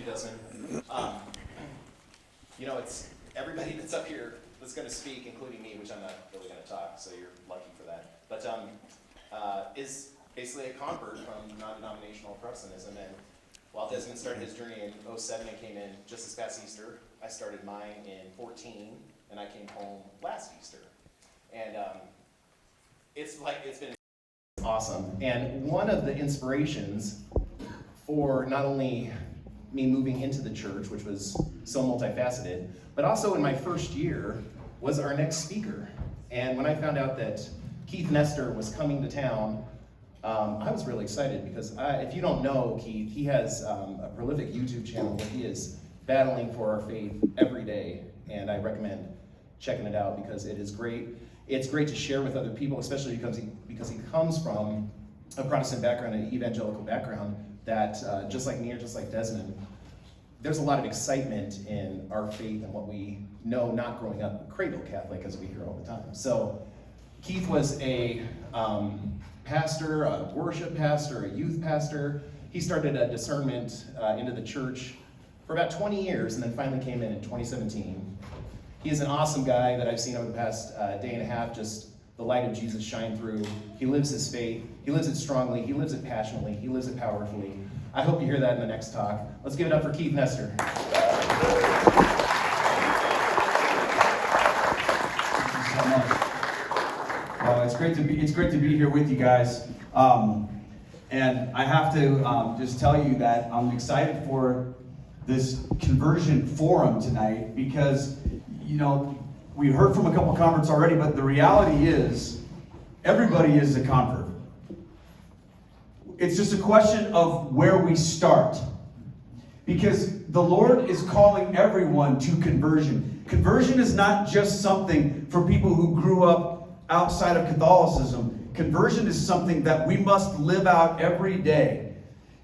Desmond. It's everybody that's up here that's going to speak, including me, which I'm not really going to talk, so you're lucky for that. But is basically a convert from non-denominational Protestantism. And while Desmond started his journey in 2007 and came in just this past Easter, I started mine in 2014, and I came home last Easter. And it's been awesome. And one of the inspirations for not only me moving into the church, which was so multifaceted, but also in my first year was our next speaker. And when I found out that Keith Nestor was coming to town, I was really excited because if you don't know Keith, he has a prolific YouTube channel where he is battling for our faith every day, and I recommend checking it out because it is great. It's great to share with other people, especially because he comes from a Protestant background, an evangelical background, that just like me or just like Desmond, there's a lot of excitement in our faith and what we know, not growing up cradle Catholic, as we hear all the time. So Keith was a pastor, a worship pastor, a youth pastor. He started a discernment into the church for about 20 years and then finally came in 2017. He is an awesome guy that I've seen over the past day and a half, just the light of Jesus shine through. He lives his faith. He lives it strongly. He lives it passionately. He lives it powerfully. I hope you hear that in the next talk. Let's give it up for Keith Nestor. Thank you so much. Well, it's great to be here with you guys. And I have to just tell you that I'm excited for this conversion forum tonight because, we heard from a couple converts already, but the reality is everybody is a convert. It's just a question of where we start. Because the Lord is calling everyone to conversion. Conversion is not just something for people who grew up outside of Catholicism. Conversion is something that we must live out every day.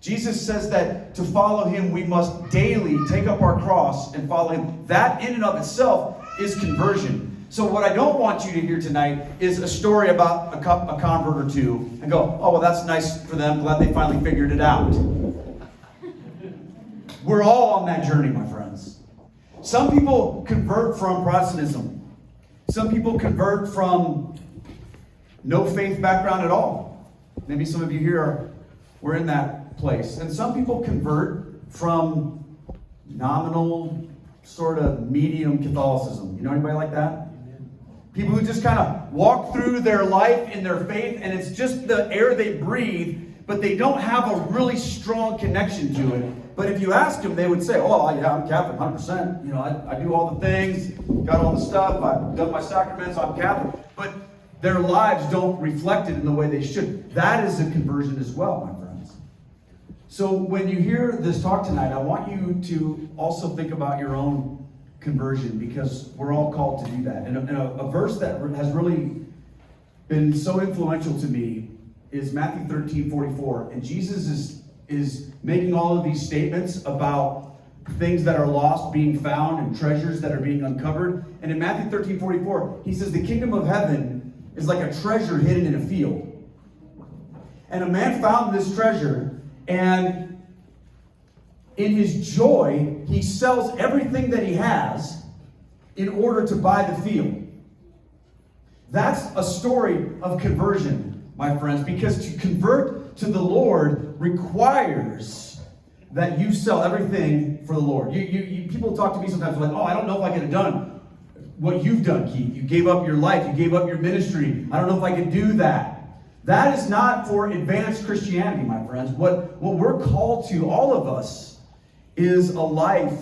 Jesus says that to follow him, we must daily take up our cross and follow him. That in and of itself is conversion. So what I don't want you to hear tonight is a story about a convert or two and go, oh, well, that's nice for them. Glad they finally figured it out. We're all on that journey, my friends. Some people convert from Protestantism. Some people convert from no faith background at all. Maybe some of you here were in that place. And some people convert from nominal, sort of medium Catholicism. You know anybody like that? People who just kind of walk through their life in their faith, and it's just the air they breathe, but they don't have a really strong connection to it. But if you ask them, they would say, oh, yeah, I'm Catholic, 100%. I do all the things, got all the stuff, I've done my sacraments, I'm Catholic. But their lives don't reflect it in the way they should. That is a conversion as well, my friends. So when you hear this talk tonight, I want you to also think about your own conversion, because we're all called to do that. And a verse that has really been so influential to me is Matthew 13:44. And Jesus is making all of these statements about things that are lost being found and treasures that are being uncovered. And in Matthew 13:44, he says, the kingdom of heaven is like a treasure hidden in a field. And a man found this treasure, and in his joy, he sells everything that he has in order to buy the field. That's a story of conversion, my friends, because to convert to the Lord requires that you sell everything for the Lord. People talk to me sometimes like, oh, I don't know if I could have done what you've done, Keith. You gave up your life. You gave up your ministry. I don't know if I could do that. That is not for advanced Christianity, my friends. What we're called to, all of us, is a life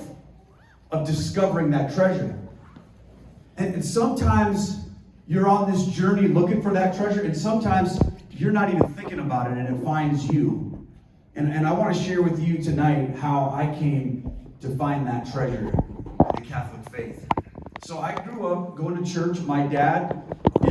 of discovering that treasure. And sometimes you're on this journey looking for that treasure, and sometimes you're not even thinking about it, and it finds you. And I want to share with you tonight how I came to find that treasure in the Catholic faith. So I grew up going to church. My dad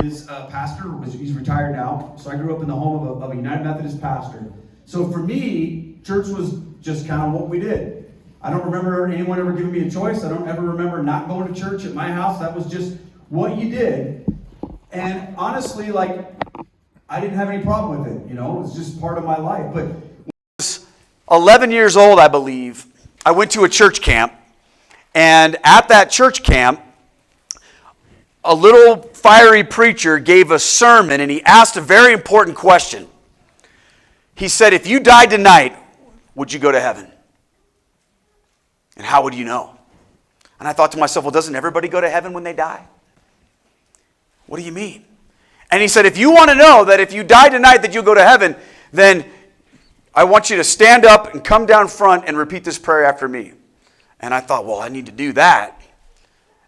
is a pastor. He's retired now. So I grew up in the home of a United Methodist pastor. So for me, church was just kind of what we did. I don't remember anyone ever giving me a choice. I don't ever remember not going to church at my house. That was just what you did. And honestly, I didn't have any problem with it. It was just part of my life. But when I was 11 years old, I believe, I went to a church camp, and at that church camp, a little fiery preacher gave a sermon, and he asked a very important question. He said, if you died tonight, would you go to heaven? And how would you know? And I thought to myself, well, doesn't everybody go to heaven when they die? What do you mean? And he said, if you want to know that if you die tonight that you'll go to heaven, then I want you to stand up and come down front and repeat this prayer after me. And I thought, well, I need to do that.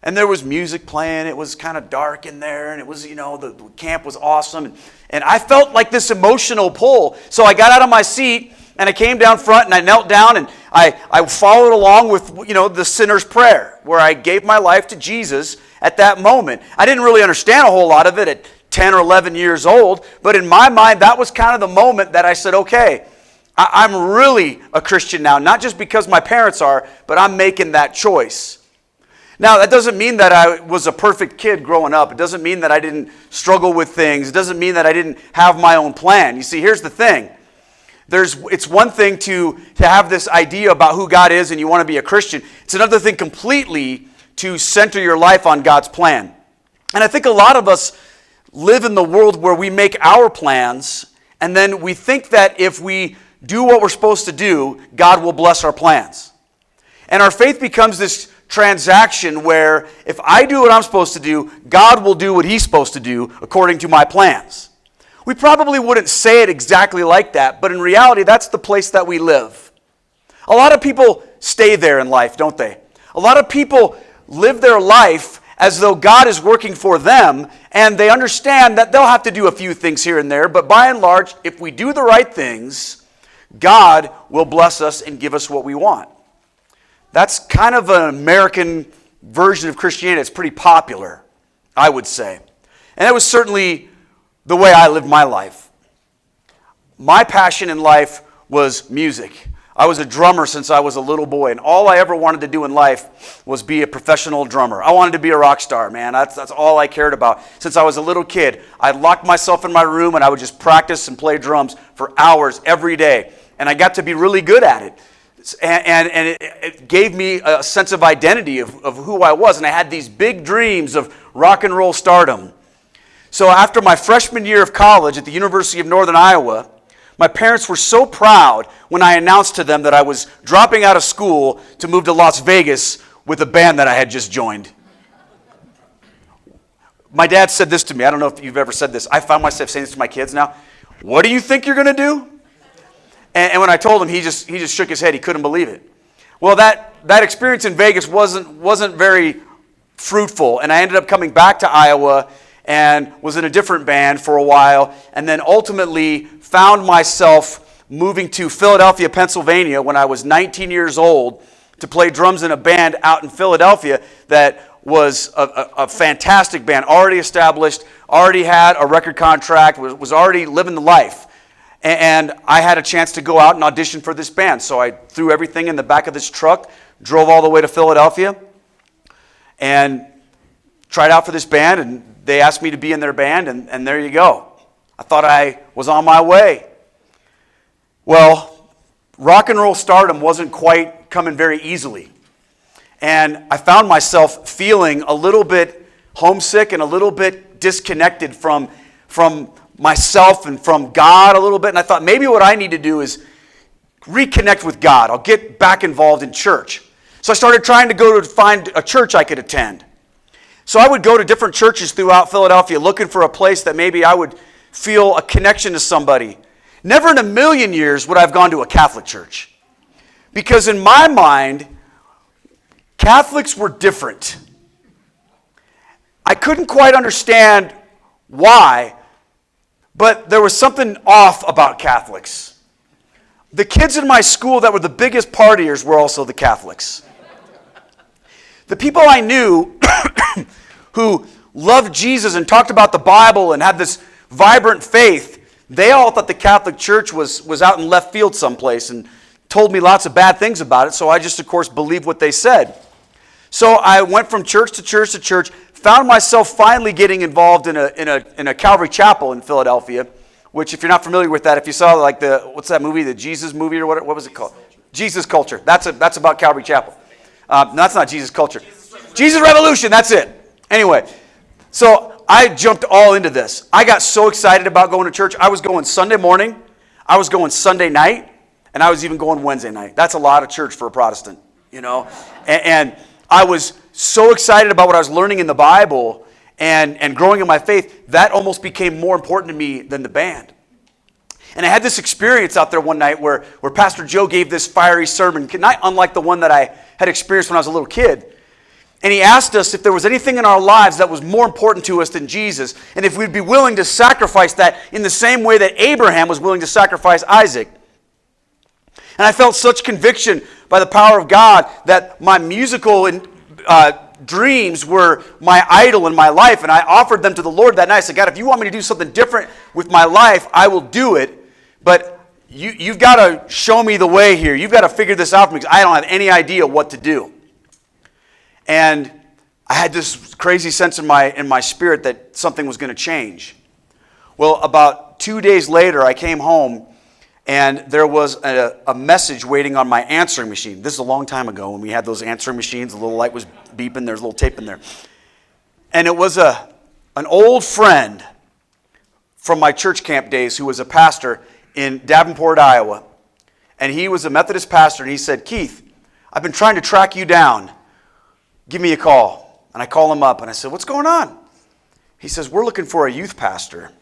And there was music playing. It was kind of dark in there. And it was, the camp was awesome. And I felt like this emotional pull. So I got out of my seat and I came down front and I knelt down and I followed along with, the sinner's prayer, where I gave my life to Jesus at that moment. I didn't really understand a whole lot of it at 10 or 11 years old. But in my mind, that was kind of the moment that I said, okay, I'm really a Christian now. Not just because my parents are, but I'm making that choice. Now, that doesn't mean that I was a perfect kid growing up. It doesn't mean that I didn't struggle with things. It doesn't mean that I didn't have my own plan. You see, here's the thing. It's one thing to have this idea about who God is and you want to be a Christian. It's another thing completely to center your life on God's plan. And I think a lot of us live in the world where we make our plans, and then we think that if we do what we're supposed to do, God will bless our plans. And our faith becomes this transaction where if I do what I'm supposed to do, God will do what He's supposed to do according to my plans. We probably wouldn't say it exactly like that, but in reality, that's the place that we live. A lot of people stay there in life, don't they? A lot of people live their life as though God is working for them, and they understand that they'll have to do a few things here and there, but by and large, if we do the right things, God will bless us and give us what we want. That's kind of an American version of Christianity. It's pretty popular, I would say. And it was certainly the way I lived my life. My passion in life was music. I was a drummer since I was a little boy, and all I ever wanted to do in life was be a professional drummer. I wanted to be a rock star, man. That's all I cared about. Since I was a little kid, I locked myself in my room, and I would just practice and play drums for hours every day. And I got to be really good at it. And it gave me a sense of identity of who I was. And I had these big dreams of rock and roll stardom. So after my freshman year of college at the University of Northern Iowa, my parents were so proud when I announced to them that I was dropping out of school to move to Las Vegas with a band that I had just joined. My dad said this to me. I don't know if you've ever said this. I found myself saying this to my kids now. What do you think you're going to do? And when I told him, he just shook his head. He couldn't believe it. Well, that experience in Vegas wasn't very fruitful, and I ended up coming back to Iowa and was in a different band for a while, and then ultimately found myself moving to Philadelphia, Pennsylvania when I was 19 years old to play drums in a band out in Philadelphia that was a fantastic band, already established, already had a record contract, was already living the life. And I had a chance to go out and audition for this band. So I threw everything in the back of this truck, drove all the way to Philadelphia, and tried out for this band. And they asked me to be in their band, and there you go. I thought I was on my way. Well, rock and roll stardom wasn't quite coming very easily. And I found myself feeling a little bit homesick and a little bit disconnected from myself and from God a little bit. And I thought maybe what I need to do is reconnect with God. I'll get back involved in church. So I started trying to go to find a church I could attend. So I would go to different churches throughout Philadelphia looking for a place that maybe I would feel a connection to somebody. Never in a million years would I have gone to a Catholic church. Because in my mind, Catholics were different. I couldn't quite understand why, but there was something off about Catholics. The kids in my school that were the biggest partiers were also the Catholics. The people I knew who loved Jesus and talked about the Bible and had this vibrant faith, they all thought the Catholic Church was out in left field someplace and told me lots of bad things about it, so I just, of course, believed what they said. So I went from church to church to church, found myself finally getting involved in a Calvary Chapel in Philadelphia, which if you're not familiar with that, if you saw what's that movie, the Jesus movie or what was it called? Jesus culture. That's about Calvary Chapel. No, that's not Jesus culture. Jesus Revolution, that's it. Anyway, so I jumped all into this. I got so excited about going to church. I was going Sunday morning, I was going Sunday night, and I was even going Wednesday night. That's a lot of church for a Protestant, you know. And I was so excited about what I was learning in the Bible and growing in my faith, that almost became more important to me than the band. And I had this experience out there one night where Pastor Joe gave this fiery sermon, not unlike the one that I had experienced when I was a little kid. And he asked us if there was anything in our lives that was more important to us than Jesus, and if we'd be willing to sacrifice that in the same way that Abraham was willing to sacrifice Isaac. And I felt such conviction by the power of God that my musical dreams were my idol in my life, and I offered them to the Lord that night. I said, God, if you want me to do something different with my life, I will do it, but you've got to show me the way here. You've got to figure this out for me, because I don't have any idea what to do. And I had this crazy sense in my spirit that something was going to change. Well, about 2 days later, I came home, and there was a message waiting on my answering machine. This is a long time ago when we had those answering machines. The little light was beeping. There's a little tape in there. And it was an old friend from my church camp days who was a pastor in Davenport, Iowa. And he was a Methodist pastor, and he said, Keith, I've been trying to track you down. Give me a call. And I call him up, and I said, what's going on? He says, we're looking for a youth pastor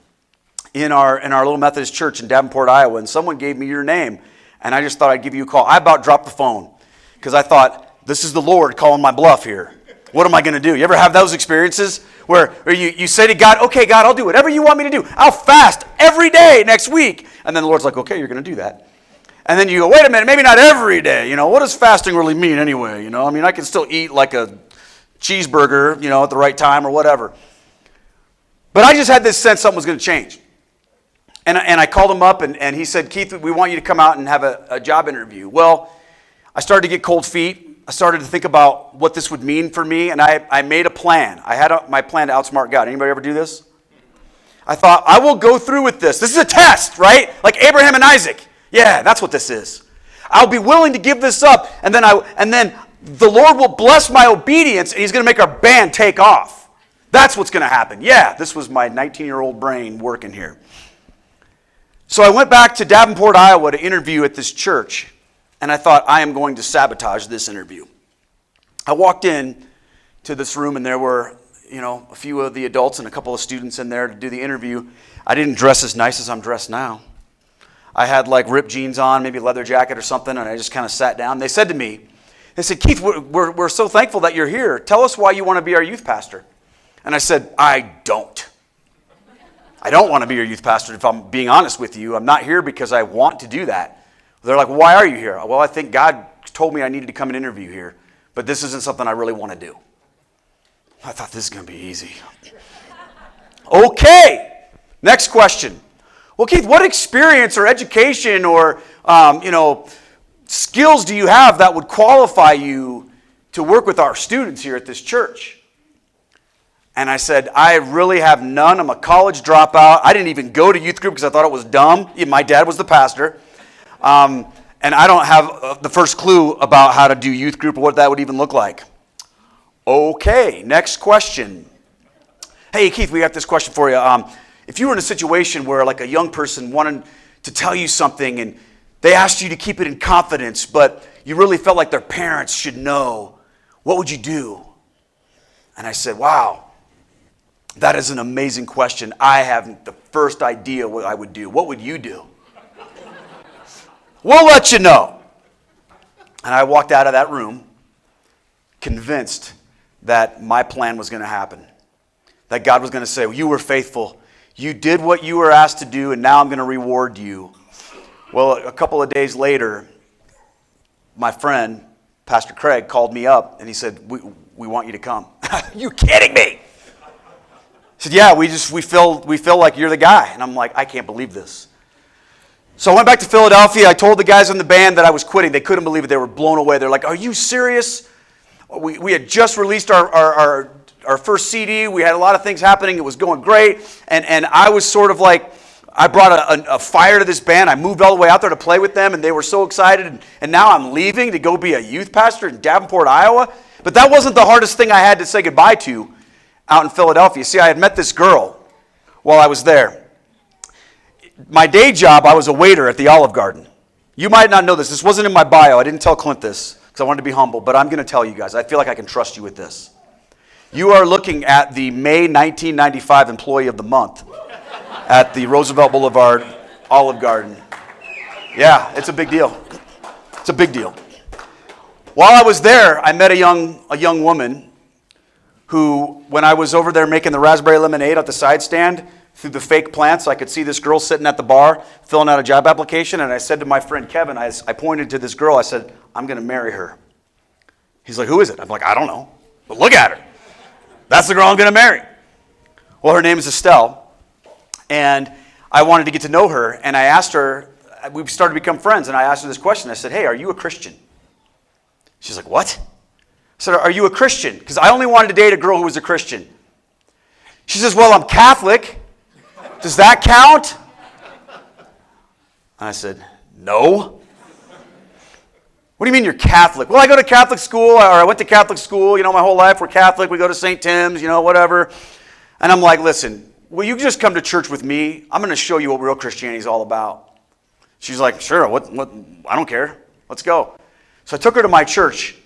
in our little Methodist church in Davenport, Iowa, and someone gave me your name, and I just thought I'd give you a call. I about dropped the phone, because I thought, this is the Lord calling my bluff here. What am I going to do? You ever have those experiences where you say to God, okay, God, I'll do whatever you want me to do. I'll fast every day next week. And then the Lord's like, okay, you're going to do that. And then you go, wait a minute, maybe not every day. You know, what does fasting really mean anyway? You know, I mean, I can still eat like a cheeseburger, you know, at the right time or whatever. But I just had this sense something was going to change. And I called him up, and he said, Keith, we want you to come out and have a job interview. Well, I started to get cold feet. I started to think about what this would mean for me, and I made a plan. I had my plan to outsmart God. Anybody ever do this? I thought, I will go through with this. This is a test, right? Like Abraham and Isaac. Yeah, that's what this is. I'll be willing to give this up, and then the Lord will bless my obedience, and he's going to make our band take off. That's what's going to happen. Yeah, this was my 19-year-old brain working here. So I went back to Davenport, Iowa to interview at this church, and I thought, I am going to sabotage this interview. I walked in to this room, and there were, you know, a few of the adults and a couple of students in there to do the interview. I didn't dress as nice as I'm dressed now. I had like ripped jeans on, maybe a leather jacket or something, and I just kind of sat down. They said to me, they said, Keith, we're so thankful that you're here. Tell us why you want to be our youth pastor. And I said, I don't. I don't want to be your youth pastor, if I'm being honest with you. I'm not here because I want to do that. They're like, why are you here? Well, I think God told me I needed to come and interview here, but this isn't something I really want to do. I thought this is going to be easy. Okay, next question. Well, Keith, what experience or education or, skills do you have that would qualify you to work with our students here at this church? And I said, I really have none. I'm a college dropout. I didn't even go to youth group because I thought it was dumb. My dad was the pastor. And I don't have the first clue about how to do youth group or what that would even look like. Okay, next question. Hey, Keith, we got this question for you. If you were in a situation where like a young person wanted to tell you something and they asked you to keep it in confidence, but you really felt like their parents should know, what would you do? And I said, wow, that is an amazing question. I haven't the first idea what I would do. What would you do? We'll let you know. And I walked out of that room convinced that my plan was going to happen. That God was going to say, well, you were faithful. You did what you were asked to do, and now I'm going to reward you. Well, a couple of days later, my friend, Pastor Craig, called me up, and he said, we want you to come. Are you kidding me? I said, yeah, we feel like you're the guy. And I'm like, I can't believe this. So I went back to Philadelphia. I told the guys in the band that I was quitting. They couldn't believe it. They were blown away. They're like, are you serious? We had just released our first CD. We had a lot of things happening. It was going great. And I was sort of like, I brought a fire to this band. I moved all the way out there to play with them, and they were so excited. And now I'm leaving to go be a youth pastor in Davenport, Iowa. But that wasn't the hardest thing I had to say goodbye to out in Philadelphia. See, I had met this girl while I was there. My day job, I was a waiter at the Olive Garden. You might not know this. This wasn't in my bio. I didn't tell Clint this because I wanted to be humble, but I'm going to tell you guys. I feel like I can trust you with this. You are looking at the May 1995 Employee of the Month at the Roosevelt Boulevard Olive Garden. Yeah, it's a big deal. It's a big deal. While I was there, I met a young woman who, when I was over there making the raspberry lemonade at the side stand, through the fake plants, I could see this girl sitting at the bar filling out a job application, and I said to my friend Kevin, I pointed to this girl, I said, I'm going to marry her. He's like, who is it? I'm like, I don't know, but look at her. That's the girl I'm going to marry. Well, her name is Estelle, and I wanted to get to know her, and I asked her, we started to become friends, and I asked her this question. I said, hey, are you a Christian? She's like, what? I said, are you a Christian? Because I only wanted to date a girl who was a Christian. She says, well, I'm Catholic. Does that count? And I said, no. What do you mean you're Catholic? Well, I go to Catholic school, or I went to Catholic school, my whole life we're Catholic, we go to St. Tim's, whatever. And I'm like, listen, will you just come to church with me? I'm going to show you what real Christianity is all about. She's like, sure, what? I don't care. Let's go. So I took her to my church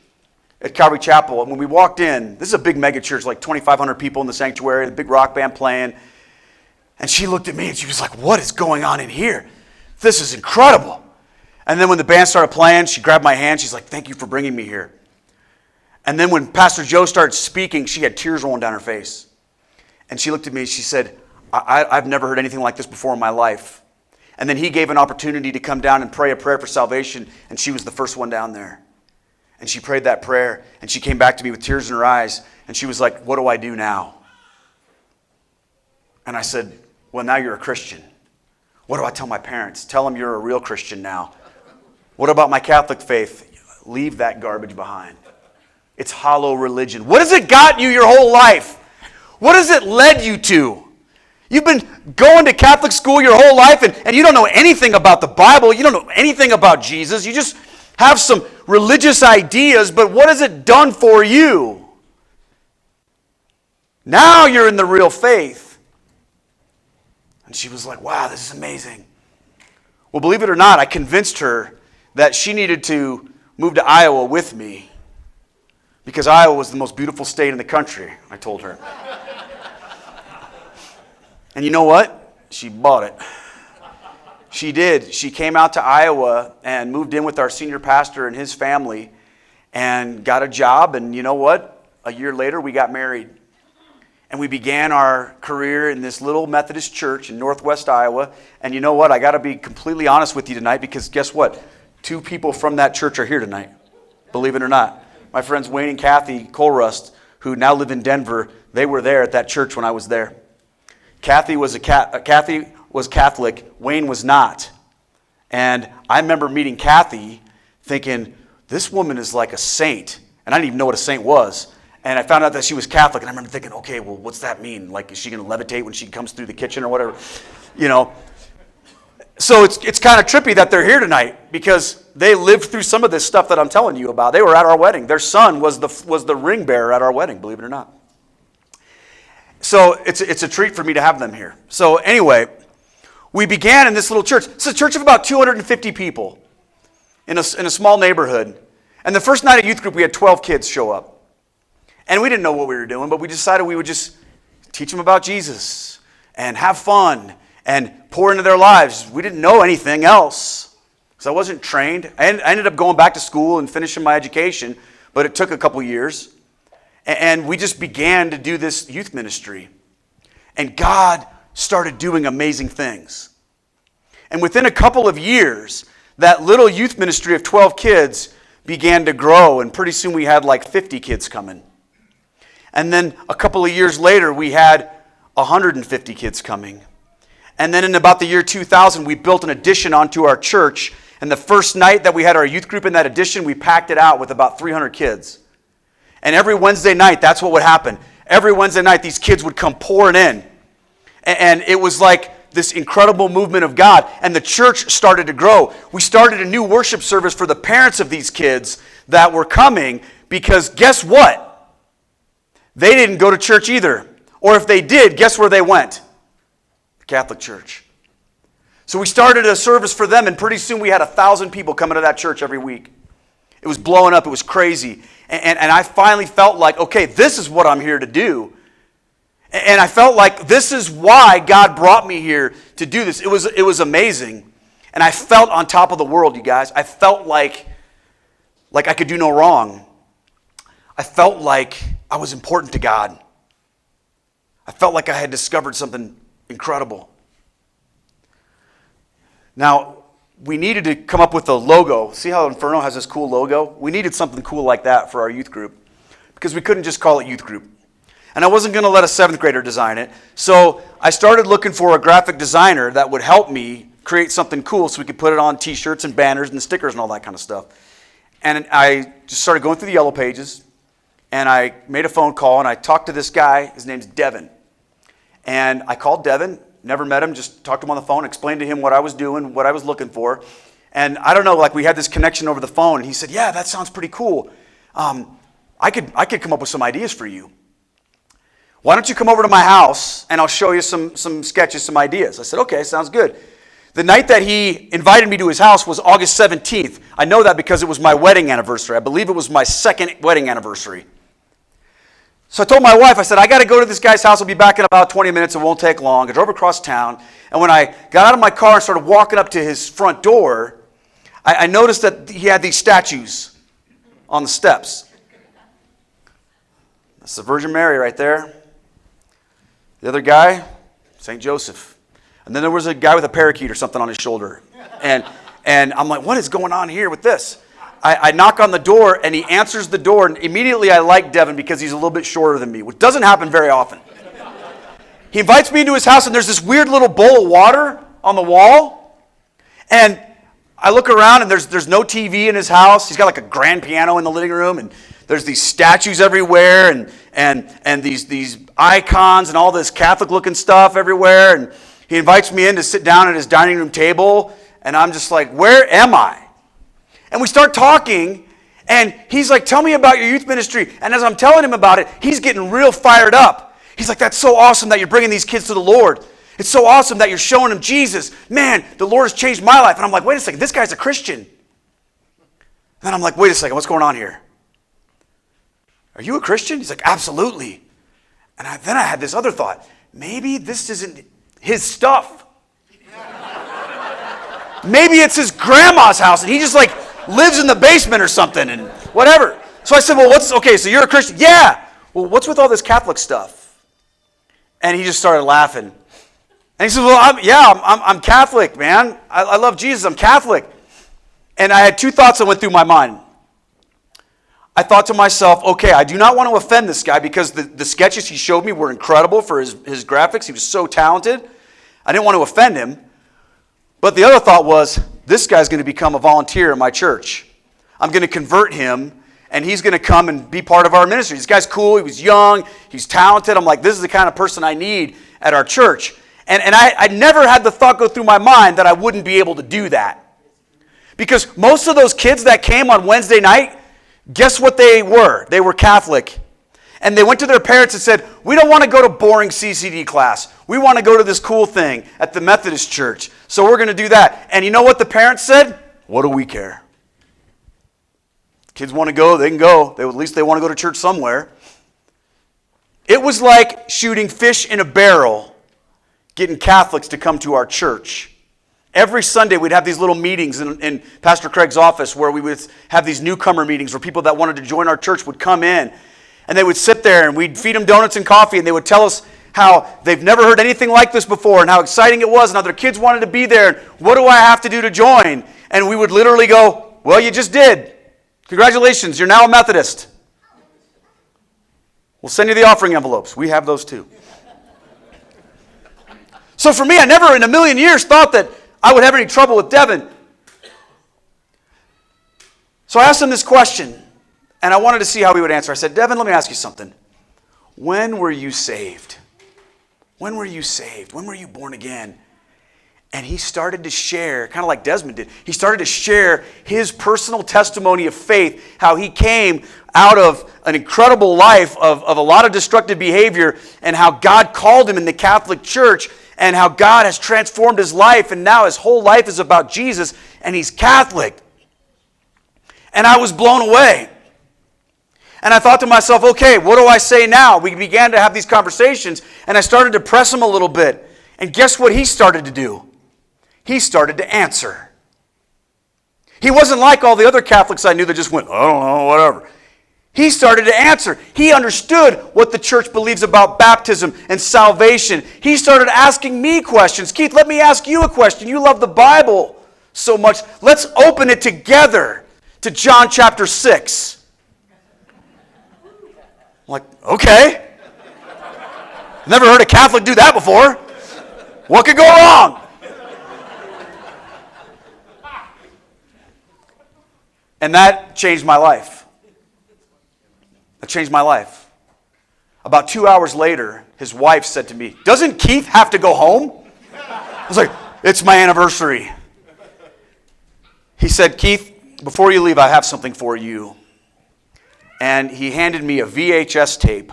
at Calvary Chapel, and when we walked in, this is a big mega church, like 2,500 people in the sanctuary, the big rock band playing. And she looked at me and she was like, what is going on in here? This is incredible. And then when the band started playing, she grabbed my hand. She's like, thank you for bringing me here. And then when Pastor Joe started speaking, she had tears rolling down her face. And she looked at me and she said, I've never heard anything like this before in my life. And then he gave an opportunity to come down and pray a prayer for salvation. And she was the first one down there. And she prayed that prayer. And she came back to me with tears in her eyes. And she was like, what do I do now? And I said, well, now you're a Christian. What do I tell my parents? Tell them you're a real Christian now. What about my Catholic faith? Leave that garbage behind. It's hollow religion. What has it got you your whole life? What has it led you to? You've been going to Catholic school your whole life, and you don't know anything about the Bible. You don't know anything about Jesus. You just have some religious ideas, but what has it done for you? Now you're in the real faith. And she was like, wow, this is amazing. Well, believe it or not, I convinced her that she needed to move to Iowa with me because Iowa was the most beautiful state in the country, I told her. And you know what? She bought it. She did. She came out to Iowa and moved in with our senior pastor and his family and got a job. And you know what? A year later, we got married. And we began our career in this little Methodist church in northwest Iowa. And you know what? I got to be completely honest with you tonight because guess what? 2 people from that church are here tonight. Believe it or not. My friends Wayne and Kathy Colrust, who now live in Denver, they were there at that church when I was there. Kathy was Catholic. Wayne was not. And I remember meeting Kathy thinking, this woman is like a saint. And I didn't even know what a saint was. And I found out that she was Catholic, and I remember thinking, okay, well, what's that mean? Like, is she going to levitate when she comes through the kitchen or whatever? So it's kind of trippy that they're here tonight because they lived through some of this stuff that I'm telling you about. They were at our wedding. Their son was the ring bearer at our wedding, believe it or not. So it's a treat for me to have them here. So anyway, we began in this little church. It's a church of about 250 people in a small neighborhood. And the first night at youth group, we had 12 kids show up. And we didn't know what we were doing, but we decided we would just teach them about Jesus and have fun and pour into their lives. We didn't know anything else because I wasn't trained. I ended up going back to school and finishing my education, but it took a couple years. And we just began to do this youth ministry. And God started doing amazing things. And within a couple of years, that little youth ministry of 12 kids began to grow, and pretty soon we had like 50 kids coming. And then a couple of years later, we had 150 kids coming. And then in about the year 2000, we built an addition onto our church. And the first night that we had our youth group in that addition, we packed it out with about 300 kids. And every Wednesday night, that's what would happen. Every Wednesday night, these kids would come pouring in. And it was like this incredible movement of God, and the church started to grow. We started a new worship service for the parents of these kids that were coming, because guess what? They didn't go to church either. Or if they did, guess where they went? The Catholic Church. So we started a service for them, and pretty soon we had 1,000 people coming to that church every week. It was blowing up. It was crazy. And I finally felt like, okay, this is what I'm here to do. And I felt like this is why God brought me here to do this. It was amazing. And I felt on top of the world, you guys. I felt like I could do no wrong. I felt like I was important to God. I felt like I had discovered something incredible. Now, we needed to come up with a logo. See how Inferno has this cool logo? We needed something cool like that for our youth group, because we couldn't just call it youth group. And I wasn't going to let a 7th grader design it. So I started looking for a graphic designer that would help me create something cool so we could put it on t-shirts and banners and stickers and all that kind of stuff. And I just started going through the yellow pages, and I made a phone call, and I talked to this guy. His name's Devin. And I called Devin. Never met him, just talked to him on the phone, explained to him what I was doing, what I was looking for. And I don't know, like we had this connection over the phone, and he said, yeah, that sounds pretty cool. I could come up with some ideas for you. Why don't you come over to my house, and I'll show you some sketches, some ideas. I said, okay, sounds good. The night that he invited me to his house was August 17th. I know that because it was my wedding anniversary. I believe it was my 2nd wedding anniversary. So I told my wife, I said, I got to go to this guy's house. I'll be back in about 20 minutes. It won't take long. I drove across town. And when I got out of my car and started walking up to his front door, I noticed that he had these statues on the steps. That's the Virgin Mary right there. The other guy, St. Joseph. And then there was a guy with a parakeet or something on his shoulder. And I'm like, what is going on here with this? I knock on the door, and he answers the door, and immediately I like Devin because he's a little bit shorter than me, which doesn't happen very often. He invites me into his house, and there's this weird little bowl of water on the wall. And I look around, and there's no TV in his house. He's got like a grand piano in the living room, and there's these statues everywhere, and these icons and all this Catholic-looking stuff everywhere. And he invites me in to sit down at his dining room table, and I'm just like, where am I? And we start talking, and he's like, tell me about your youth ministry. And as I'm telling him about it, he's getting real fired up. He's like, that's so awesome that you're bringing these kids to the Lord. It's so awesome that you're showing them Jesus. Man, the Lord has changed my life. And I'm like, wait a second, this guy's a Christian. And then I'm like, wait a second, what's going on here? Are you a Christian? He's like, absolutely. And then I had this other thought. Maybe this isn't his stuff. Maybe it's his grandma's house, and he just like lives in the basement or something and whatever. So I said, well, okay, so you're a Christian? Yeah. Well, what's with all this Catholic stuff? And he just started laughing. And he said, well, I'm Catholic, man. I love Jesus. I'm Catholic. And I had 2 thoughts that went through my mind. I thought to myself, okay, I do not want to offend this guy because the sketches he showed me were incredible for his graphics. He was so talented. I didn't want to offend him. But the other thought was, this guy's going to become a volunteer in my church. I'm going to convert him, and he's going to come and be part of our ministry. This guy's cool. He was young. He's talented. I'm like, this is the kind of person I need at our church. And I never had the thought go through my mind that I wouldn't be able to do that. Because most of those kids that came on Wednesday night, guess what they were? They were Catholic. And they went to their parents and said, we don't want to go to boring CCD class. We want to go to this cool thing at the Methodist church. So we're going to do that. And you know what the parents said? What do we care? Kids want to go, they can go. At least they want to go to church somewhere. It was like shooting fish in a barrel, getting Catholics to come to our church. Every Sunday we'd have these little meetings in Pastor Craig's office where we would have these newcomer meetings where people that wanted to join our church would come in. And they would sit there, and we'd feed them donuts and coffee, and they would tell us how they've never heard anything like this before and how exciting it was and how their kids wanted to be there. And what do I have to do to join? And we would literally go, well, you just did. Congratulations, you're now a Methodist. We'll send you the offering envelopes. We have those too. So for me, I never in a million years thought that I would have any trouble with Devin. So I asked him this question. And I wanted to see how he would answer. I said, Devin, let me ask you something. When were you saved? When were you saved? When were you born again? And he started to share, kind of like Desmond did, he started to share his personal testimony of faith, how he came out of an incredible life of a lot of destructive behavior, and how God called him in the Catholic Church, and how God has transformed his life, and now his whole life is about Jesus, and he's Catholic. And I was blown away. And I thought to myself, okay, what do I say now? We began to have these conversations, and I started to press him a little bit. And guess what he started to do? He started to answer. He wasn't like all the other Catholics I knew that just went, I don't know, whatever. He started to answer. He understood what the church believes about baptism and salvation. He started asking me questions. Keith, let me ask you a question. You love the Bible so much. Let's open it together to John chapter 6. I'm like, okay. Never heard a Catholic do that before. What could go wrong? And that changed my life. That changed my life. About 2 hours later, his wife said to me, doesn't Keith have to go home? I was like, it's my anniversary. He said, Keith, before you leave, I have something for you. And he handed me a VHS tape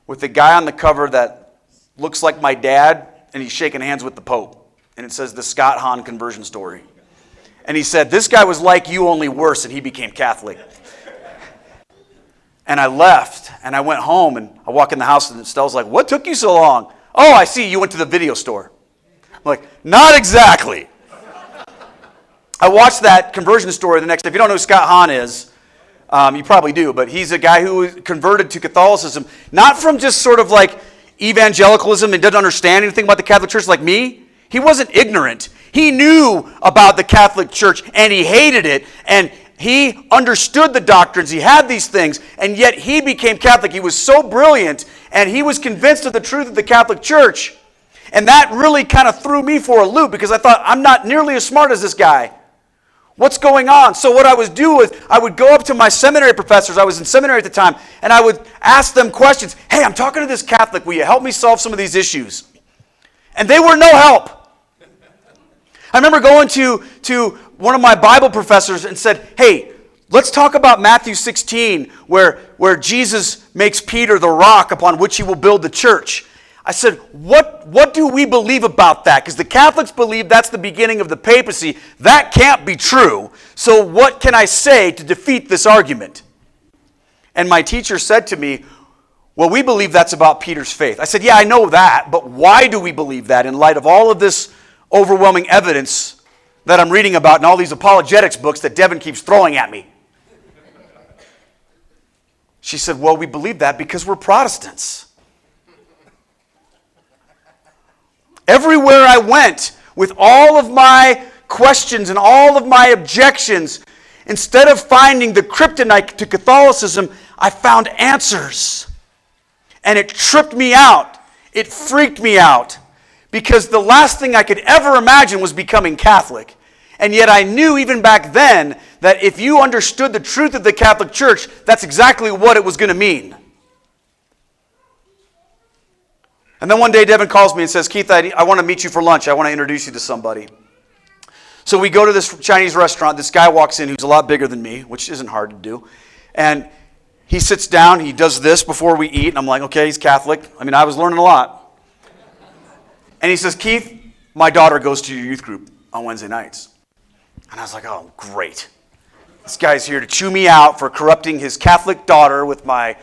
with a guy on the cover that looks like my dad, and he's shaking hands with the Pope. And it says, the Scott Hahn conversion story. And he said, this guy was like you, only worse, and he became Catholic. And I left, and I went home, and I walk in the house, and Estelle's like, what took you so long? Oh, I see, you went to the video store. I'm like, not exactly. I watched that conversion story the next day. If you don't know who Scott Hahn is, you probably do, but he's a guy who converted to Catholicism, not from just sort of like evangelicalism and doesn't understand anything about the Catholic Church like me. He wasn't ignorant. He knew about the Catholic Church, and he hated it, and he understood the doctrines. He had these things, and yet he became Catholic. He was so brilliant, and he was convinced of the truth of the Catholic Church. And that really kind of threw me for a loop, because I thought, I'm not nearly as smart as this guy. What's going on? So what I would do is I would go up to my seminary professors. I was in seminary at the time, and I would ask them questions. Hey, I'm talking to this Catholic. Will you help me solve some of these issues? And they were no help. I remember going to one of my Bible professors and said, hey, let's talk about Matthew 16, where Jesus makes Peter the rock upon which he will build the church. I said, what do we believe about that? Because the Catholics believe that's the beginning of the papacy. That can't be true. So what can I say to defeat this argument? And my teacher said to me, well, we believe that's about Peter's faith. I said, yeah, I know that, but why do we believe that in light of all of this overwhelming evidence that I'm reading about in all these apologetics books that Devin keeps throwing at me? She said, well, we believe that because we're Protestants. Everywhere I went with all of my questions and all of my objections, instead of finding the kryptonite to Catholicism, I found answers. And it tripped me out. It freaked me out. Because the last thing I could ever imagine was becoming Catholic. And yet I knew even back then that if you understood the truth of the Catholic Church, that's exactly what it was going to mean. And then one day Devin calls me and says, Keith, I want to meet you for lunch. I want to introduce you to somebody. So we go to this Chinese restaurant. This guy walks in who's a lot bigger than me, which isn't hard to do. And he sits down. He does this before we eat. And I'm like, okay, he's Catholic. I mean, I was learning a lot. And he says, Keith, my daughter goes to your youth group on Wednesday nights. And I was like, oh, great. This guy's here to chew me out for corrupting his Catholic daughter with my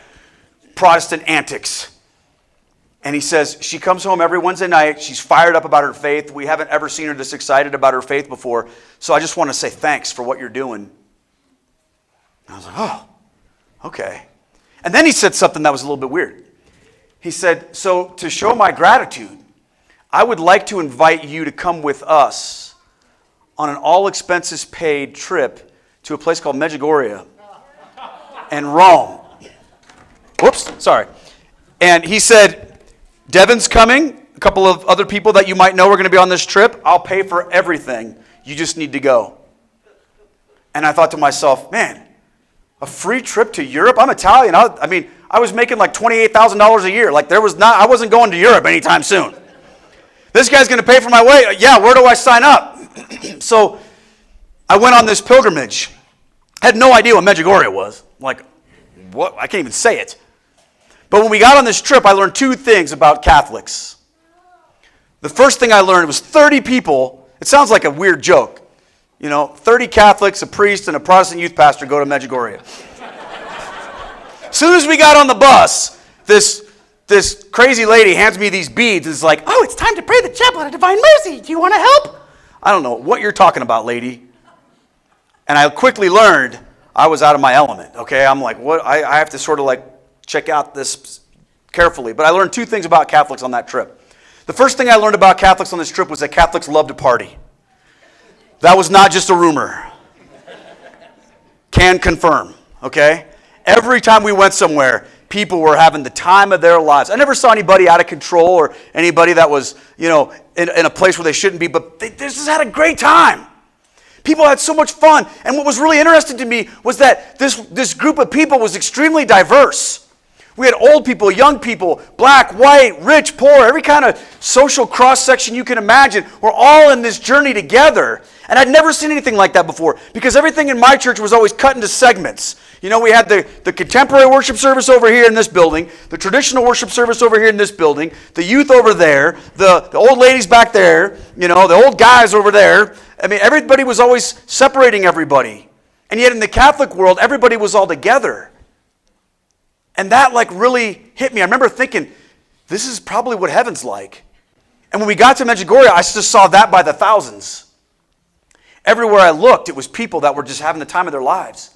Protestant antics. And he says, she comes home every Wednesday night. She's fired up about her faith. We haven't ever seen her this excited about her faith before. So I just want to say thanks for what you're doing. And I was like, oh, okay. And then he said something that was a little bit weird. He said, so to show my gratitude, I would like to invite you to come with us on an all-expenses-paid trip to a place called Medjugorje and Rome. Whoops, sorry. And he said, Devin's coming. A couple of other people that you might know are going to be on this trip. I'll pay for everything. You just need to go. And I thought to myself, man, a free trip to Europe? I'm Italian. I was making like $28,000 a year. Like I wasn't going to Europe anytime soon. This guy's going to pay for my way. Yeah, where do I sign up? So I went on this pilgrimage. Had no idea what Medjugorje was. I'm like, what? I can't even say it. But when we got on this trip, I learned two things about Catholics. The first thing I learned was 30 people. It sounds like a weird joke. 30 Catholics, a priest, and a Protestant youth pastor go to Medjugorje. As soon as we got on the bus, this crazy lady hands me these beads and is like, oh, it's time to pray the chaplet of Divine Mercy. Do you want to help? I don't know what you're talking about, lady. And I quickly learned I was out of my element, okay? I'm like, what? I have to sort of like check out this carefully. But I learned two things about Catholics on that trip. The first thing I learned about Catholics on this trip was that Catholics love to party. That was not just a rumor. Can confirm, okay? Every time we went somewhere, people were having the time of their lives. I never saw anybody out of control or anybody that was, in a place where they shouldn't be, but they just had a great time. People had so much fun. And what was really interesting to me was that this group of people was extremely diverse. We had old people, young people, black, white, rich, poor, every kind of social cross-section you can imagine. We're all in this journey together. And I'd never seen anything like that before because everything in my church was always cut into segments. We had the contemporary worship service over here in this building, the traditional worship service over here in this building, the youth over there, the old ladies back there, the old guys over there. I mean, everybody was always separating everybody. And yet in the Catholic world, everybody was all together. And that really hit me. I remember thinking, this is probably what heaven's like. And when we got to Medjugorje, I just saw that by the thousands. Everywhere I looked, it was people that were just having the time of their lives.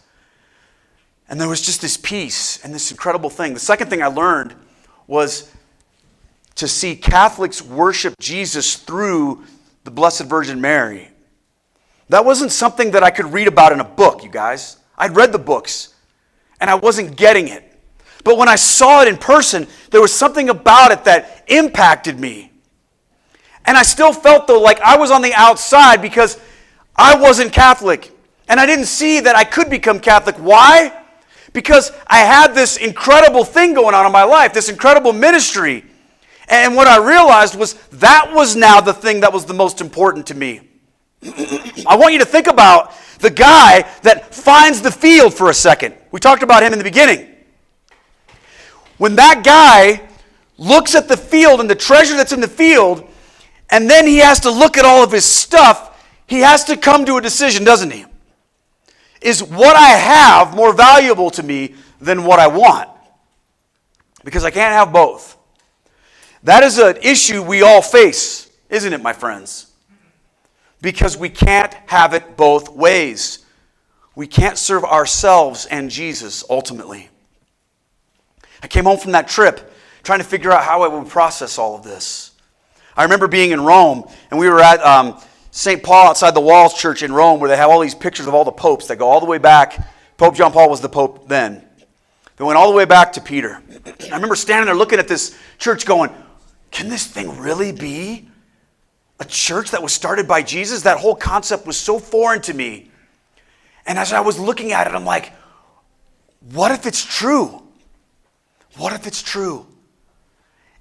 And there was just this peace and this incredible thing. The second thing I learned was to see Catholics worship Jesus through the Blessed Virgin Mary. That wasn't something that I could read about in a book, you guys. I'd read the books, and I wasn't getting it. But when I saw it in person, there was something about it that impacted me. And I still felt, though, like I was on the outside because I wasn't Catholic. And I didn't see that I could become Catholic. Why? Because I had this incredible thing going on in my life, this incredible ministry. And what I realized was that was now the thing that was the most important to me. I want you to think about the guy that finds the field for a second. We talked about him in the beginning. When that guy looks at the field and the treasure that's in the field, and then he has to look at all of his stuff, he has to come to a decision, doesn't he? Is what I have more valuable to me than what I want? Because I can't have both. That is an issue we all face, isn't it, my friends? Because we can't have it both ways. We can't serve ourselves and Jesus ultimately. I came home from that trip trying to figure out how I would process all of this. I remember being in Rome, and we were at St. Paul outside the Walls Church in Rome, where they have all these pictures of all the popes that go all the way back. Pope John Paul was the pope then. They went all the way back to Peter. I remember standing there looking at this church going, can this thing really be a church that was started by Jesus? That whole concept was so foreign to me. And as I was looking at it, I'm like, what if it's true? What if it's true?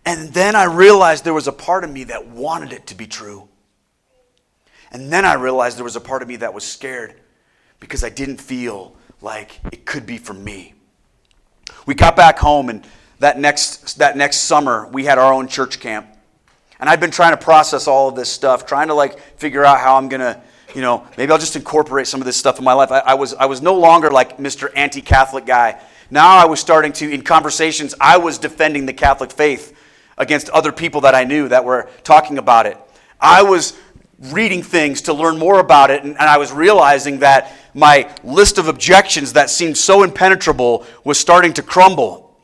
And then I realized there was a part of me that wanted it to be true. And then I realized there was a part of me that was scared because I didn't feel like it could be for me. We got back home, and that next summer, we had our own church camp. And I'd been trying to process all of this stuff, trying to figure out how I'm going to, maybe I'll just incorporate some of this stuff in my life. I was no longer like Mr. Anti-Catholic guy. Now I was starting to, in conversations, I was defending the Catholic faith against other people that I knew that were talking about it. I was reading things to learn more about it, and I was realizing that my list of objections that seemed so impenetrable was starting to crumble.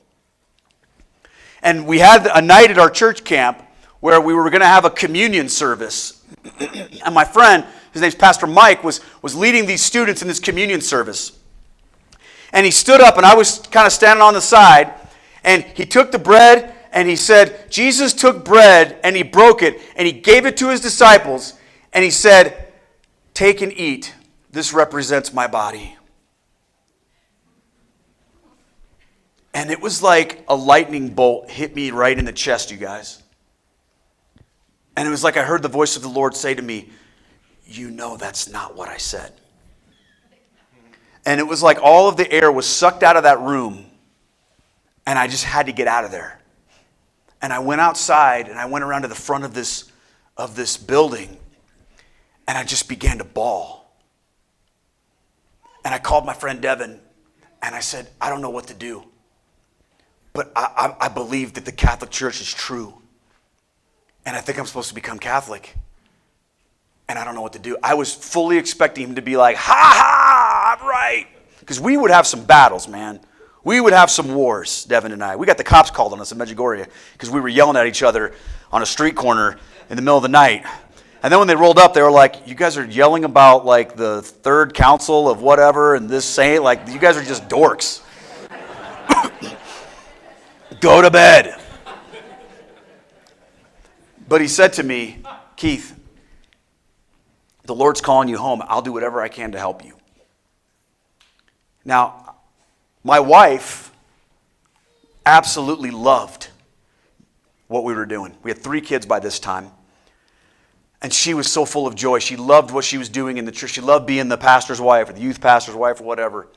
And we had a night at our church camp where we were going to have a communion service. And my friend, his name's Pastor Mike, was leading these students in this communion service. And he stood up, and I was kind of standing on the side, and he took the bread, and he said, Jesus took bread, and he broke it, and he gave it to his disciples, and he said, take and eat. This represents my body. And it was like a lightning bolt hit me right in the chest, you guys. And it was like I heard the voice of the Lord say to me, you know that's not what I said. And it was like all of the air was sucked out of that room, and I just had to get out of there. And I went outside, and I went around to the front of this building, and I just began to bawl. And I called my friend Devin, and I said, I don't know what to do, but I believe that the Catholic Church is true, and I think I'm supposed to become Catholic, and I don't know what to do. I was fully expecting him to be like, ha ha, I'm right. Because we would have some battles, man. We would have some wars, Devin and I. We got the cops called on us in Medjugorje because we were yelling at each other on a street corner in the middle of the night. And then when they rolled up, they were like, you guys are yelling about like the third council of whatever and this saint. Like, you guys are just dorks. Go to bed. But he said to me, Keith, the Lord's calling you home. I'll do whatever I can to help you. Now, my wife absolutely loved what we were doing. We had 3 kids by this time. And she was so full of joy. She loved what she was doing in the church. She loved being the pastor's wife or the youth pastor's wife or whatever.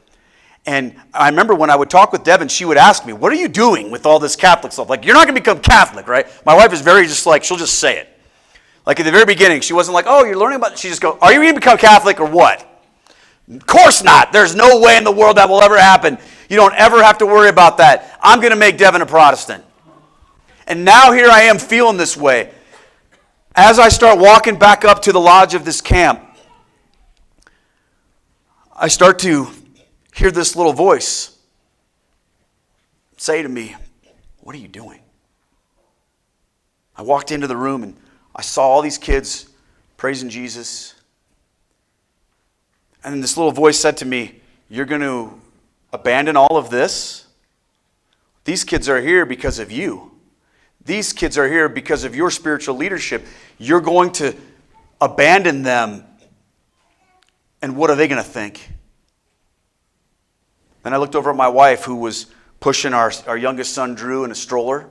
And I remember when I would talk with Devin, she would ask me, what are you doing with all this Catholic stuff? Like, you're not going to become Catholic, right? My wife is very just like, she'll just say it. Like at the very beginning, she wasn't like, oh, you're learning about it. She just go, are you going to become Catholic or what? Of course not. There's no way in the world that will ever happen. You don't ever have to worry about that. I'm going to make Devin a Protestant. And now here I am feeling this way. As I start walking back up to the lodge of this camp, I start to hear this little voice say to me, what are you doing? I walked into the room and I saw all these kids praising Jesus. And then this little voice said to me, you're going to abandon all of this? These kids are here because of you. These kids are here because of your spiritual leadership. You're going to abandon them. And what are they going to think? Then I looked over at my wife, who was pushing our youngest son, Drew, in a stroller.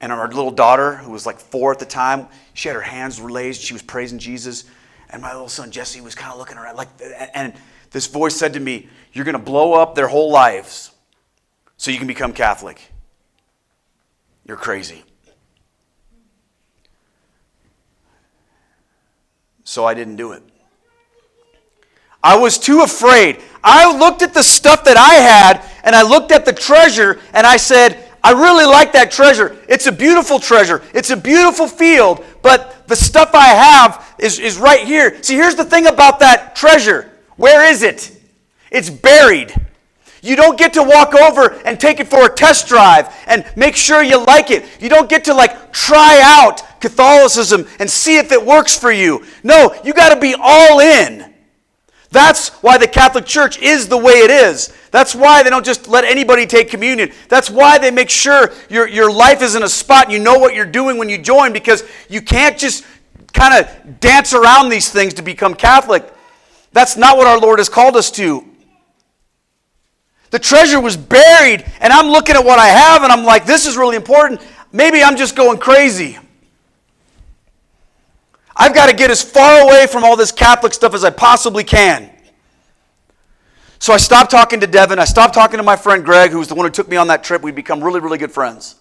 And our little daughter, who was like 4 at the time, she had her hands raised. She was praising Jesus. And my little son, Jesse, was kind of looking around. And this voice said to me, you're going to blow up their whole lives so you can become Catholic. You're crazy. So I didn't do it. I was too afraid. I looked at the stuff that I had, and I looked at the treasure, and I said, I really like that treasure. It's a beautiful treasure. It's a beautiful field, but the stuff I have is right here. See, here's the thing about that treasure. Where is it? It's buried. You don't get to walk over and take it for a test drive and make sure you like it. You don't get to like try out Catholicism and see if it works for you. No, you got to be all in. That's why the Catholic Church is the way it is. That's why they don't just let anybody take communion. That's why they make sure your life is in a spot and you know what you're doing when you join, because you can't just kind of dance around these things to become Catholic. That's not what our Lord has called us to. The treasure was buried, and I'm looking at what I have, and I'm like, this is really important. Maybe I'm just going crazy. I've got to get as far away from all this Catholic stuff as I possibly can. So I stopped talking to Devin. I stopped talking to my friend Greg, who was the one who took me on that trip. We'd become really, really good friends.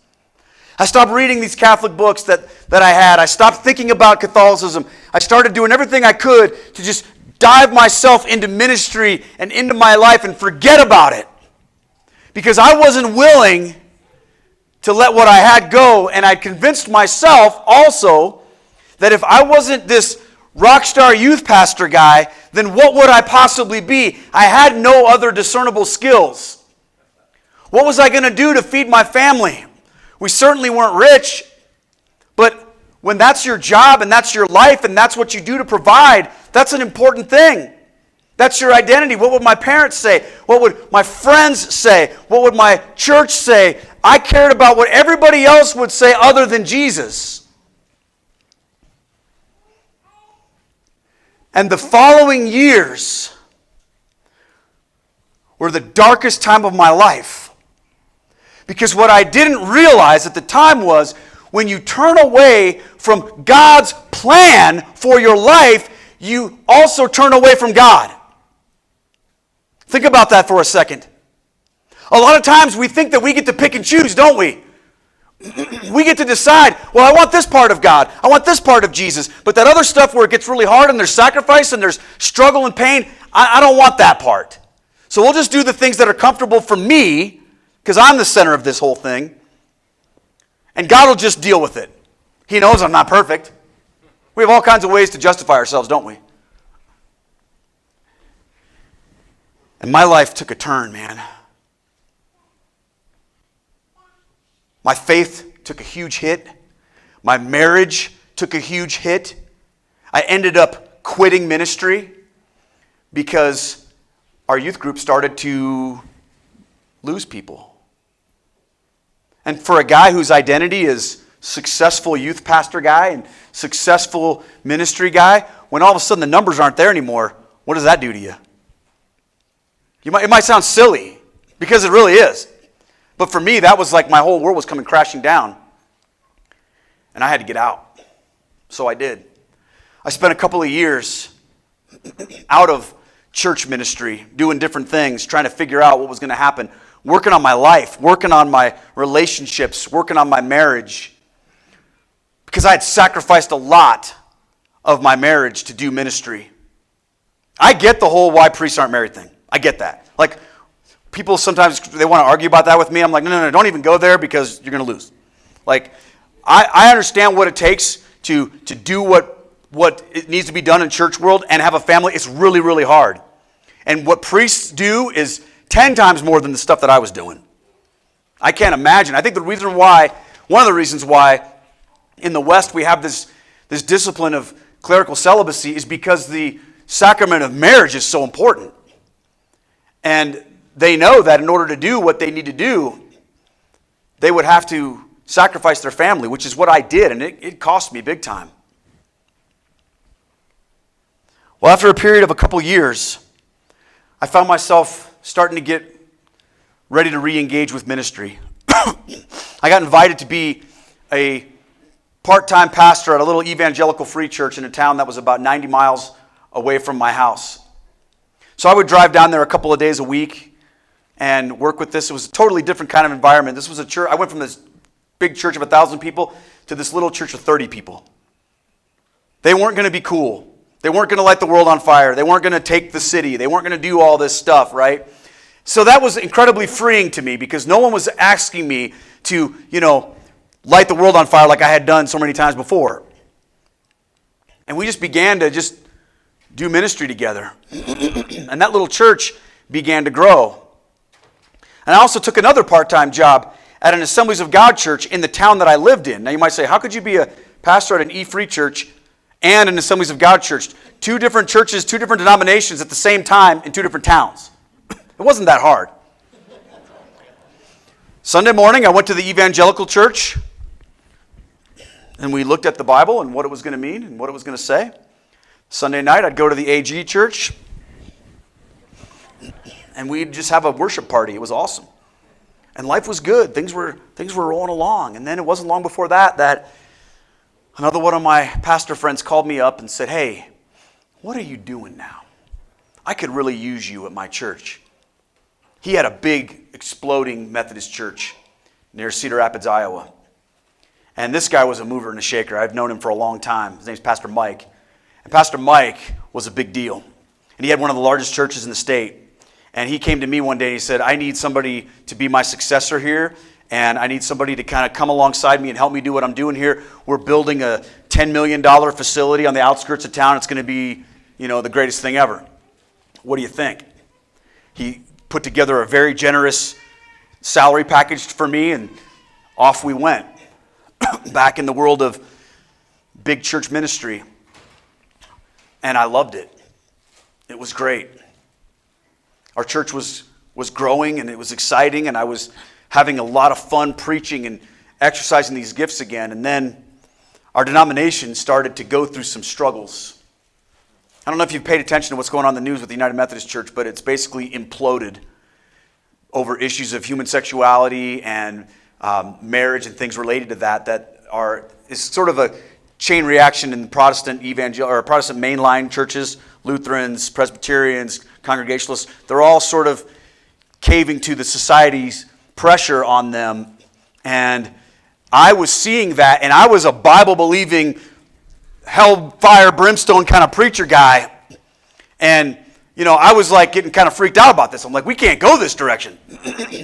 I stopped reading these Catholic books that I had. I stopped thinking about Catholicism. I started doing everything I could to just dive myself into ministry and into my life and forget about it. Because I wasn't willing to let what I had go, and I convinced myself also that if I wasn't this rock star youth pastor guy, then what would I possibly be? I had no other discernible skills. What was I going to do to feed my family? We certainly weren't rich, but when that's your job and that's your life and that's what you do to provide, that's an important thing. That's your identity. What would my parents say? What would my friends say? What would my church say? I cared about what everybody else would say other than Jesus. And the following years were the darkest time of my life. Because what I didn't realize at the time was when you turn away from God's plan for your life, you also turn away from God. Think about that for a second. A lot of times we think that we get to pick and choose, don't we? We get to decide, well, I want this part of God. I want this part of Jesus. But that other stuff where it gets really hard and there's sacrifice and there's struggle and pain, I don't want that part. So we'll just do the things that are comfortable for me because I'm the center of this whole thing. And God will just deal with it. He knows I'm not perfect. We have all kinds of ways to justify ourselves, don't we? And my life took a turn, man. My faith took a huge hit. My marriage took a huge hit. I ended up quitting ministry because our youth group started to lose people. And for a guy whose identity is successful youth pastor guy and successful ministry guy, when all of a sudden the numbers aren't there anymore, what does that do to you? It might sound silly, because it really is. But for me, that was like my whole world was coming crashing down. And I had to get out. So I did. I spent a couple of years out of church ministry, doing different things, trying to figure out what was going to happen, working on my life, working on my relationships, working on my marriage. Because I had sacrificed a lot of my marriage to do ministry. I get the whole why priests aren't married thing. I get that. Like, people sometimes, they want to argue about that with me. I'm like, no, don't even go there because you're going to lose. Like, I understand what it takes to do what it needs to be done in church world and have a family. It's really, really hard. And what priests do is 10 times more than the stuff that I was doing. I can't imagine. I think one of the reasons why in the West we have this discipline of clerical celibacy is because the sacrament of marriage is so important. And they know that in order to do what they need to do, they would have to sacrifice their family, which is what I did, and it cost me big time. Well, after a period of a couple years, I found myself starting to get ready to re-engage with ministry. I got invited to be a part-time pastor at a little evangelical free church in a town that was about 90 miles away from my house. So I would drive down there a couple of days a week and work with this. It was a totally different kind of environment. This was a church. I went from this big church of 1,000 people to this little church of 30 people. They weren't going to be cool. They weren't going to light the world on fire. They weren't going to take the city. They weren't going to do all this stuff, right? So that was incredibly freeing to me because no one was asking me to, light the world on fire like I had done so many times before. And we just began to just do ministry together. And that little church began to grow. And I also took another part-time job at an Assemblies of God church in the town that I lived in. Now you might say, how could you be a pastor at an E-Free church and an Assemblies of God church? 2 different churches, 2 different denominations at the same time in 2 different towns. It wasn't that hard. Sunday morning, I went to the evangelical church, and we looked at the Bible and what it was going to mean and what it was going to say. Sunday night, I'd go to the AG church, and we'd just have a worship party. It was awesome. And life was good. Things were rolling along. And then it wasn't long before that another one of my pastor friends called me up and said, hey, what are you doing now? I could really use you at my church. He had a big, exploding Methodist church near Cedar Rapids, Iowa. And this guy was a mover and a shaker. I've known him for a long time. His name's Pastor Mike. And Pastor Mike was a big deal. And he had one of the largest churches in the state. And he came to me one day and he said, I need somebody to be my successor here. And I need somebody to kind of come alongside me and help me do what I'm doing here. We're building a $10 million facility on the outskirts of town. It's going to be, the greatest thing ever. What do you think? He put together a very generous salary package for me, and off we went. Back in the world of big church ministry. And I loved it. It was great. Our church was growing and it was exciting, and I was having a lot of fun preaching and exercising these gifts again. And then our denomination started to go through some struggles. I don't know if you've paid attention to what's going on in the news with the United Methodist Church, but it's basically imploded over issues of human sexuality and marriage and things related to that is sort of a chain reaction in Protestant Protestant mainline churches, Lutherans, Presbyterians, Congregationalists. They're all sort of caving to the society's pressure on them. And I was seeing that, and I was a Bible-believing, hellfire, brimstone kind of preacher guy. And, I was like getting kind of freaked out about this. I'm like, we can't go this direction.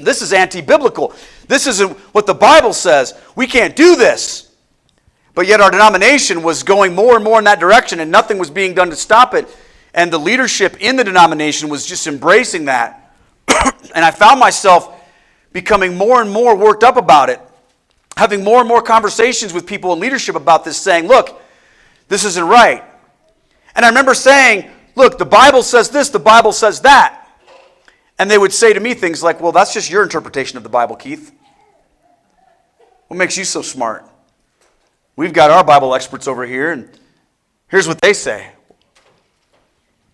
This is anti-biblical. This isn't what the Bible says. We can't do this. But yet our denomination was going more and more in that direction, and nothing was being done to stop it. And the leadership in the denomination was just embracing that. And I found myself becoming more and more worked up about it, having more and more conversations with people in leadership about this, saying, look, this isn't right. And I remember saying, look, the Bible says this, the Bible says that. And they would say to me things like, well, that's just your interpretation of the Bible, Keith. What makes you so smart? We've got our Bible experts over here, and here's what they say.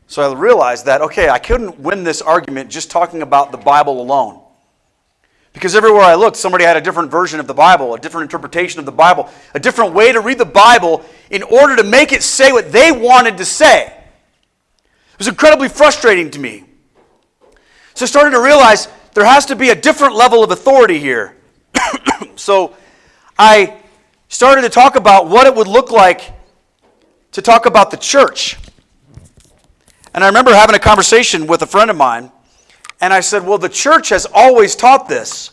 So I realized that, okay, I couldn't win this argument just talking about the Bible alone. Because everywhere I looked, somebody had a different version of the Bible, a different interpretation of the Bible, a different way to read the Bible in order to make it say what they wanted to say. It was incredibly frustrating to me. So I started to realize there has to be a different level of authority here. So I started to talk about what it would look like to talk about the church. And I remember having a conversation with a friend of mine, and I said, well, the church has always taught this.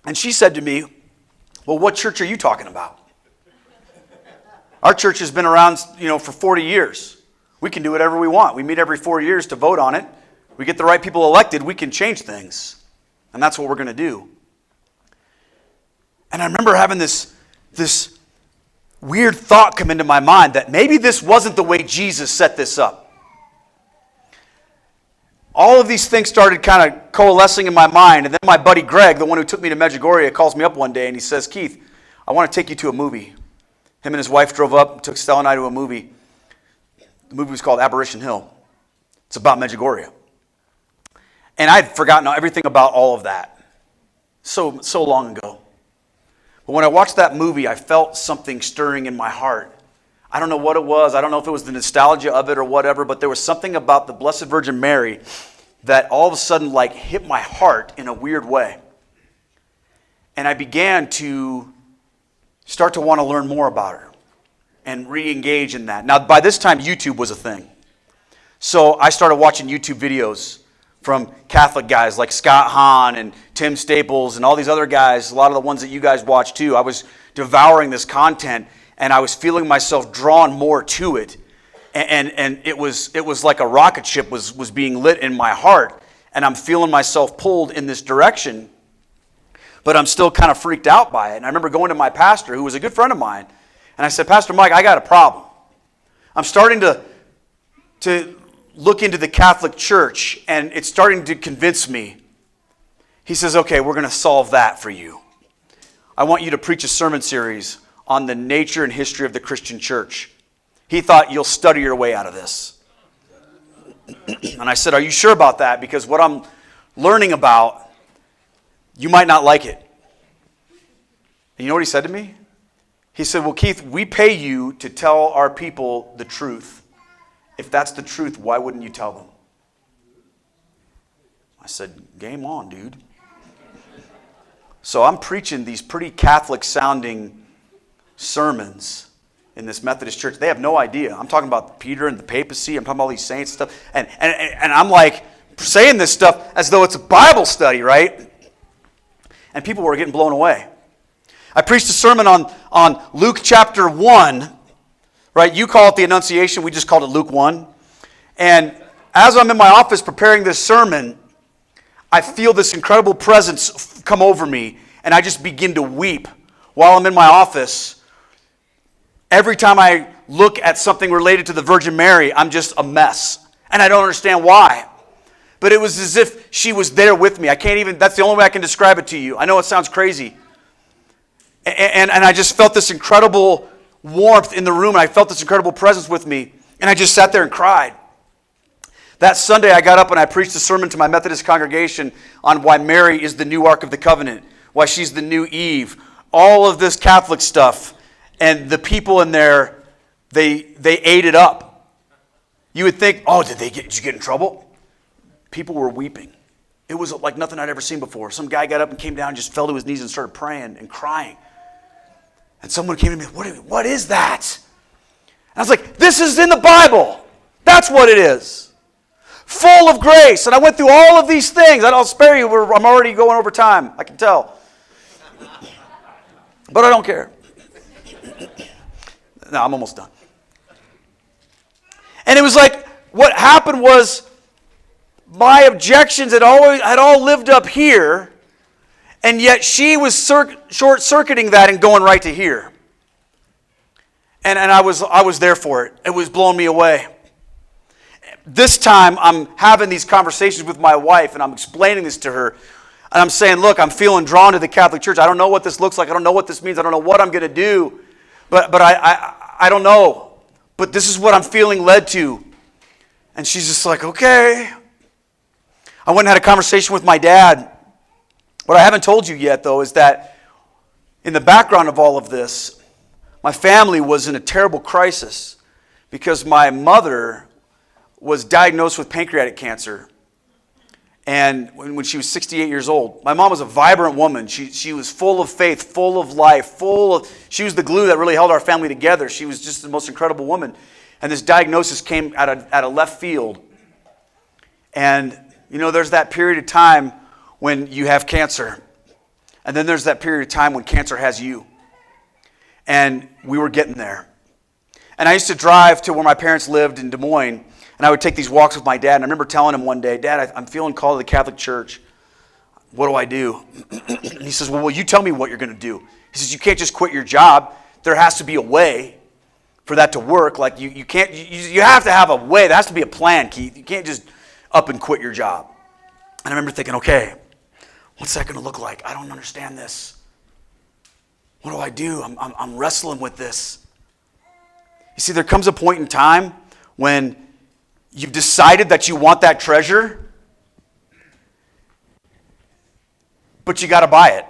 And she said to me, well, what church are you talking about? Our church has been around, for 40 years. We can do whatever we want. We meet every 4 years to vote on it. We get the right people elected, we can change things. And that's what we're going to do. And I remember having this weird thought come into my mind that maybe this wasn't the way Jesus set this up. All of these things started kind of coalescing in my mind. And then my buddy Greg, the one who took me to Medjugorje, calls me up one day and he says, Keith, I want to take you to a movie. Him and his wife drove up, took Stella and I to a movie. The movie was called Apparition Hill. It's about Medjugorje. And I'd forgotten everything about all of that so long ago. But when I watched that movie, I felt something stirring in my heart. I don't know what it was. I don't know if it was the nostalgia of it or whatever, but there was something about the Blessed Virgin Mary that all of a sudden hit my heart in a weird way. And I began to start to want to learn more about her and re-engage in that. Now, by this time, YouTube was a thing. So I started watching YouTube videos from Catholic guys like Scott Hahn and Tim Staples and all these other guys, a lot of the ones that you guys watch too. I was devouring this content and I was feeling myself drawn more to it. And it was like a rocket ship was being lit in my heart. And I'm feeling myself pulled in this direction. But I'm still kind of freaked out by it. And I remember going to my pastor, who was a good friend of mine, and I said, Pastor Mike, I got a problem. I'm starting to look into the Catholic Church, and it's starting to convince me. He says, okay, we're going to solve that for you. I want you to preach a sermon series on the nature and history of the Christian church. He thought you'll study your way out of this. And I said, are you sure about that? Because what I'm learning about, you might not like it. And you know what he said to me? He said, well, Keith, we pay you to tell our people the truth. If that's the truth, why wouldn't you tell them? I said, game on, dude. So I'm preaching these pretty Catholic-sounding sermons in this Methodist church. They have no idea. I'm talking about Peter and the papacy. I'm talking about all these saints and stuff. And I'm saying this stuff as though it's a Bible study, right? And people were getting blown away. I preached a sermon on Luke chapter 1. Right, you call it the Annunciation. We just called it Luke 1. And as I'm in my office preparing this sermon, I feel this incredible presence come over me, and I just begin to weep while I'm in my office. Every time I look at something related to the Virgin Mary, I'm just a mess. And I don't understand why. But it was as if she was there with me. That's the only way I can describe it to you. I know it sounds crazy. And I just felt this incredible warmth in the room, and I felt this incredible presence with me, and I just sat there and cried. That Sunday, I got up and I preached a sermon to my Methodist congregation on why Mary is the new Ark of the Covenant, why she's the new Eve, all of this Catholic stuff, and the people in there, they ate it up. You would think, oh, did you get in trouble? People were weeping. It was like nothing I'd ever seen before. Some guy got up and came down and just fell to his knees and started praying and crying. And someone came to me, what is that? And I was like, this is in the Bible. That's what it is. Full of grace. And I went through all of these things. I'll spare you. I'm already going over time. I can tell. But I don't care. No, I'm almost done. And it was like, what happened was, my objections had all lived up here, and yet she was short-circuiting that and going right to here. And I was there for it. It was blowing me away. This time, I'm having these conversations with my wife, and I'm explaining this to her. And I'm saying, look, I'm feeling drawn to the Catholic Church. I don't know what this looks like. I don't know what this means. I don't know what I'm going to do. But I don't know. But this is what I'm feeling led to. And she's just like, okay. I went and had a conversation with my dad. What I haven't told you yet, though, is that in the background of all of this, my family was in a terrible crisis because my mother was diagnosed with pancreatic cancer. And when she was 68 years old, my mom was a vibrant woman. She was full of faith, full of life, she was the glue that really held our family together. She was just the most incredible woman. And this diagnosis came out of left field. And, there's that period of time when you have cancer. And then there's that period of time when cancer has you. And we were getting there. And I used to drive to where my parents lived in Des Moines, and I would take these walks with my dad. And I remember telling him one day, Dad, I'm feeling called to the Catholic Church. What do I do? And he says, well, you tell me what you're going to do. He says, you can't just quit your job. There has to be a way for that to work. Like you can't, you have to have a way. There has to be a plan, Keith. You can't just up and quit your job. And I remember thinking, okay, what's that going to look like? I don't understand this. What do I do? I'm wrestling with this. You see, there comes a point in time when you've decided that you want that treasure, but you got to buy it.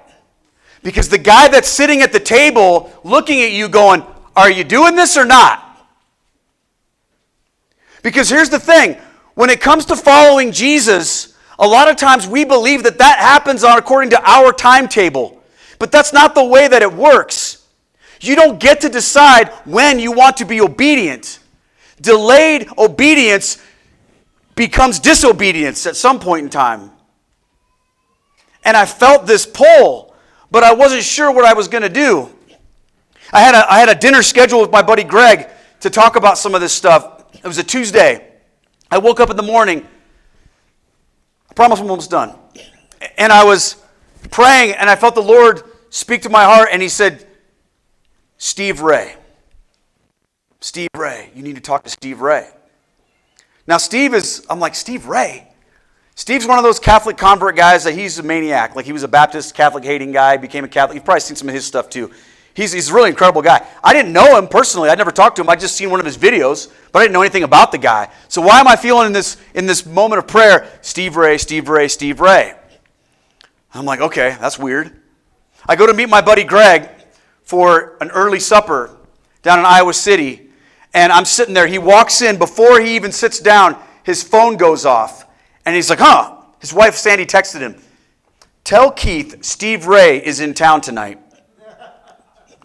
Because the guy that's sitting at the table looking at you going, are you doing this or not? Because here's the thing. When it comes to following Jesus, a lot of times we believe that happens according to our timetable. But that's not the way that it works. You don't get to decide when you want to be obedient. Delayed obedience becomes disobedience at some point in time. And I felt this pull, but I wasn't sure what I was going to do. I had a dinner scheduled with my buddy Greg to talk about some of this stuff. It was a Tuesday. I woke up in the morning. I promise I'm almost done. And I was praying, and I felt the Lord speak to my heart, and he said, Steve Ray. Steve Ray. You need to talk to Steve Ray. Now, I'm like, Steve Ray? Steve's one of those Catholic convert guys that he's a maniac. Like, he was a Baptist, Catholic-hating guy, became a Catholic. You've probably seen some of his stuff, too. He's a really incredible guy. I didn't know him personally. I'd never talked to him. I'd just seen one of his videos, but I didn't know anything about the guy. So why am I feeling in this moment of prayer, Steve Ray, Steve Ray, Steve Ray? I'm like, okay, that's weird. I go to meet my buddy Greg for an early supper down in Iowa City, and I'm sitting there. He walks in. Before he even sits down, his phone goes off, and he's like, huh. His wife, Sandy, texted him, tell Keith Steve Ray is in town tonight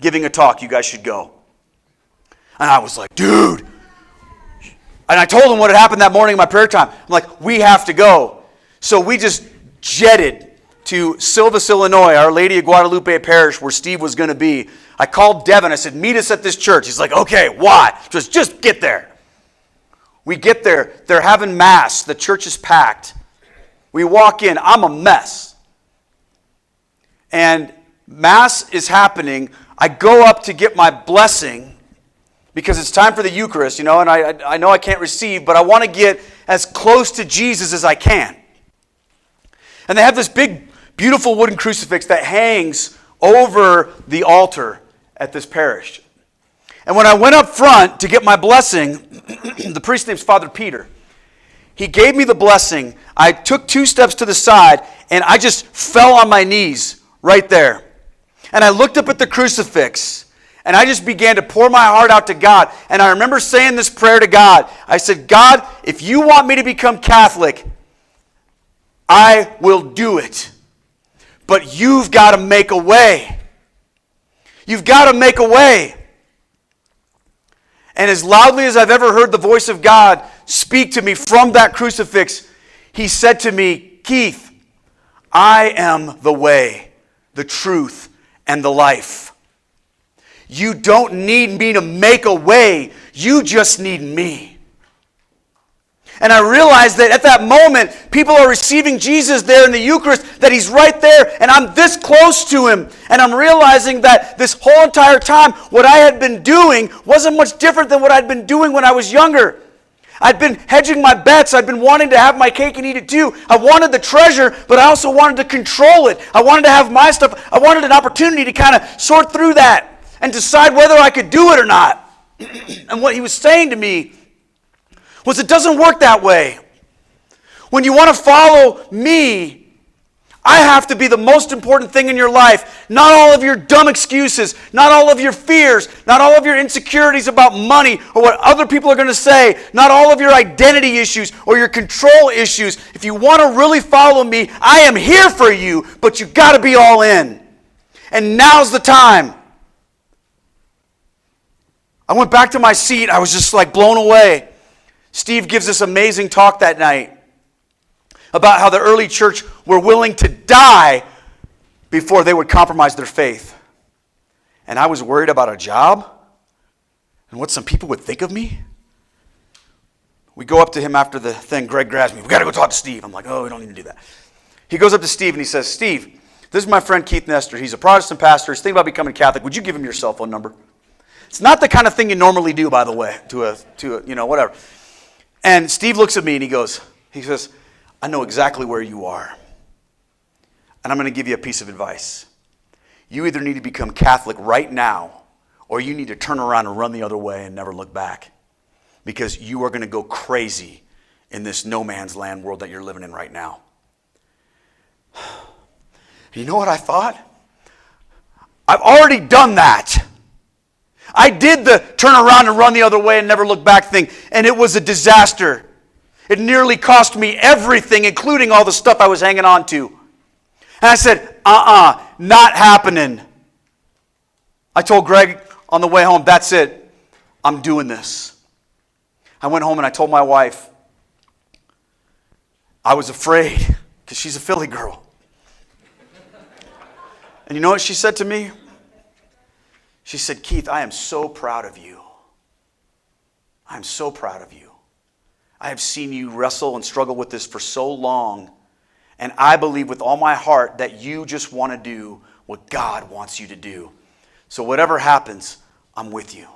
giving a talk. You guys should go. And I was like, dude. And I told him what had happened that morning in my prayer time. I'm like, we have to go. So we just jetted to Silvis, Illinois, Our Lady of Guadalupe Parish, where Steve was going to be. I called Devin. I said, meet us at this church. He's like, okay, why? Just get there. We get there. They're having mass. The church is packed. We walk in. I'm a mess. And mass is happening. I go up to get my blessing because it's time for the Eucharist, and I know I can't receive, but I want to get as close to Jesus as I can. And they have this big, beautiful wooden crucifix that hangs over the altar at this parish. And when I went up front to get my blessing, the priest's name's Father Peter. He gave me the blessing. I took 2 steps to the side, and I just fell on my knees right there. And I looked up at the crucifix, and I just began to pour my heart out to God. And I remember saying this prayer to God. I said, God, if you want me to become Catholic, I will do it. But you've got to make a way. You've got to make a way. And as loudly as I've ever heard the voice of God speak to me from that crucifix, he said to me, Keith, I am the way, the truth, and the life. You don't need me to make a way. You just need me. And I realized that at that moment, people are receiving Jesus there in the Eucharist, that he's right there, and I'm this close to him. And I'm realizing that this whole entire time, what I had been doing wasn't much different than what I'd been doing when I was younger. I'd been hedging my bets. I'd been wanting to have my cake and eat it too. I wanted the treasure, but I also wanted to control it. I wanted to have my stuff. I wanted an opportunity to kind of sort through that and decide whether I could do it or not. And what he was saying to me was, it doesn't work that way. When you want to follow me, I have to be the most important thing in your life. Not all of your dumb excuses, not all of your fears, not all of your insecurities about money or what other people are going to say, not all of your identity issues or your control issues. If you want to really follow me, I am here for you, but you've got to be all in. And now's the time. I went back to my seat. I was just like blown away. Steve gives this amazing talk that night about how the early church were willing to die before they would compromise their faith. And I was worried about a job and what some people would think of me. We go up to him after the thing. Greg grabs me. We got to go talk to Steve. I'm like, oh, we don't need to do that. He goes up to Steve and he says, Steve, this is my friend Keith Nestor. He's a Protestant pastor. He's thinking about becoming Catholic. Would you give him your cell phone number? It's not the kind of thing you normally do, by the way, to a whatever. And Steve looks at me and he says, I know exactly where you are. And I'm going to give you a piece of advice. You either need to become Catholic right now, or you need to turn around and run the other way and never look back. Because you are going to go crazy in this no man's land world that you're living in right now. You know what I thought? I've already done that. I did the turn around and run the other way and never look back thing, and it was a disaster. It nearly cost me everything, including all the stuff I was hanging on to. And I said, not happening. I told Greg on the way home, that's it. I'm doing this. I went home and I told my wife. I was afraid because she's a Philly girl. And you know what she said to me? She said, Keith, I am so proud of you. I'm so proud of you. I have seen you wrestle and struggle with this for so long, and I believe with all my heart that you just want to do what God wants you to do. So whatever happens, I'm with you.